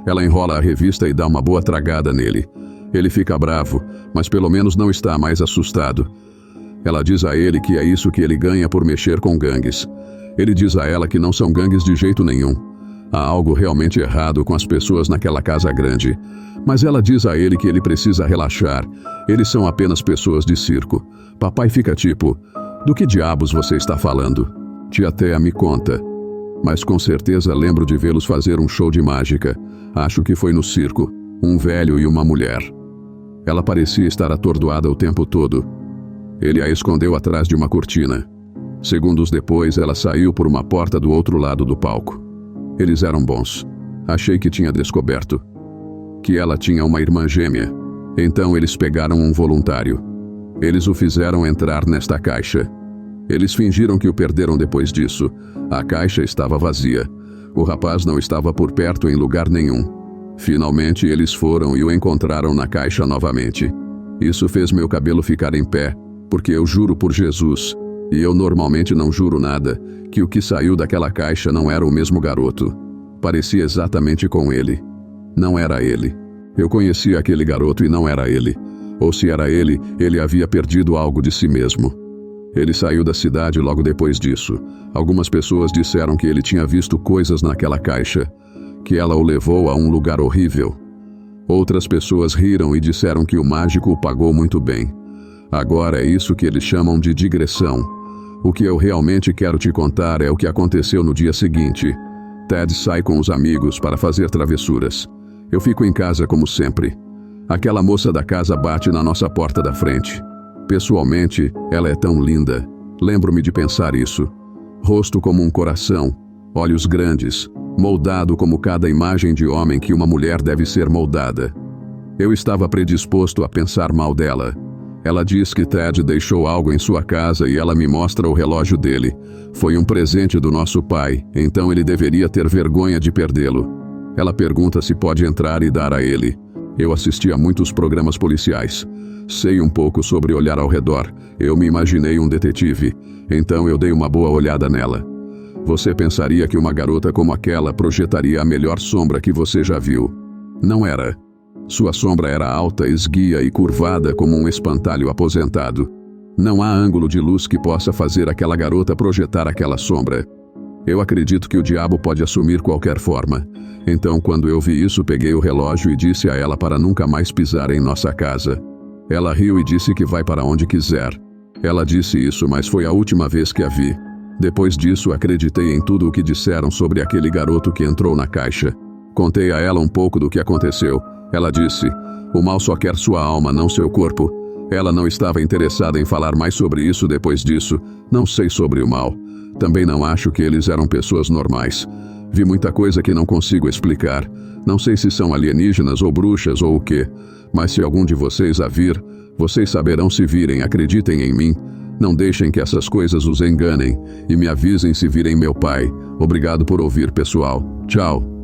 Ela enrola a revista e dá uma boa tragada nele. Ele fica bravo, mas pelo menos não está mais assustado. Ela diz a ele que é isso que ele ganha por mexer com gangues. Ele diz a ela que não são gangues de jeito nenhum. Há algo realmente errado com as pessoas naquela casa grande. Mas ela diz a ele que ele precisa relaxar. Eles são apenas pessoas de circo. Papai fica tipo: do que diabos você está falando? Tia Thea me conta. Mas com certeza lembro de vê-los fazer um show de mágica. Acho que foi no circo. Um velho e uma mulher. Ela parecia estar atordoada o tempo todo. Ele a escondeu atrás de uma cortina. Segundos depois, ela saiu por uma porta do outro lado do palco. Eles eram bons. Achei que tinha descoberto que ela tinha uma irmã gêmea. Então eles pegaram um voluntário. Eles o fizeram entrar nesta caixa. Eles fingiram que o perderam depois disso. A caixa estava vazia. O rapaz não estava por perto em lugar nenhum. Finalmente eles foram e o encontraram na caixa novamente. Isso fez meu cabelo ficar em pé, porque eu juro por Jesus, e eu normalmente não juro nada, que o que saiu daquela caixa não era o mesmo garoto. Parecia exatamente com ele. Não era ele. Eu conhecia aquele garoto e não era ele. Ou se era ele, ele havia perdido algo de si mesmo. Ele saiu da cidade logo depois disso. Algumas pessoas disseram que ele tinha visto coisas naquela caixa, que ela o levou a um lugar horrível. Outras pessoas riram e disseram que o mágico o pagou muito bem. Agora é isso que eles chamam de digressão. O que eu realmente quero te contar é o que aconteceu no dia seguinte. Ted sai com os amigos para fazer travessuras. Eu fico em casa como sempre. Aquela moça da casa bate na nossa porta da frente. Pessoalmente, ela é tão linda. Lembro-me de pensar isso. Rosto como um coração, olhos grandes, moldado como cada imagem de homem que uma mulher deve ser moldada. Eu estava predisposto a pensar mal dela. Ela diz que Ted deixou algo em sua casa e ela me mostra o relógio dele. Foi um presente do nosso pai, então ele deveria ter vergonha de perdê-lo. Ela pergunta se pode entrar e dar a ele. Eu assisti a muitos programas policiais. Sei um pouco sobre olhar ao redor. Eu me imaginei um detetive, então eu dei uma boa olhada nela. Você pensaria que uma garota como aquela projetaria a melhor sombra que você já viu. Não era. Sua sombra era alta, esguia e curvada como um espantalho aposentado. Não há ângulo de luz que possa fazer aquela garota projetar aquela sombra. Eu acredito que o diabo pode assumir qualquer forma. Então, quando eu vi isso, peguei o relógio e disse a ela para nunca mais pisar em nossa casa. Ela riu e disse que vai para onde quiser. Ela disse isso, mas foi a última vez que a vi. Depois disso, acreditei em tudo o que disseram sobre aquele garoto que entrou na caixa. Contei a ela um pouco do que aconteceu. Ela disse: o mal só quer sua alma, não seu corpo. Ela não estava interessada em falar mais sobre isso depois disso. Não sei sobre o mal. Também não acho que eles eram pessoas normais. Vi muita coisa que não consigo explicar. Não sei se são alienígenas ou bruxas ou o quê. Mas se algum de vocês a vir, vocês saberão se virem, acreditem em mim. Não deixem que essas coisas os enganem. E me avisem se virem meu pai. Obrigado por ouvir, pessoal. Tchau.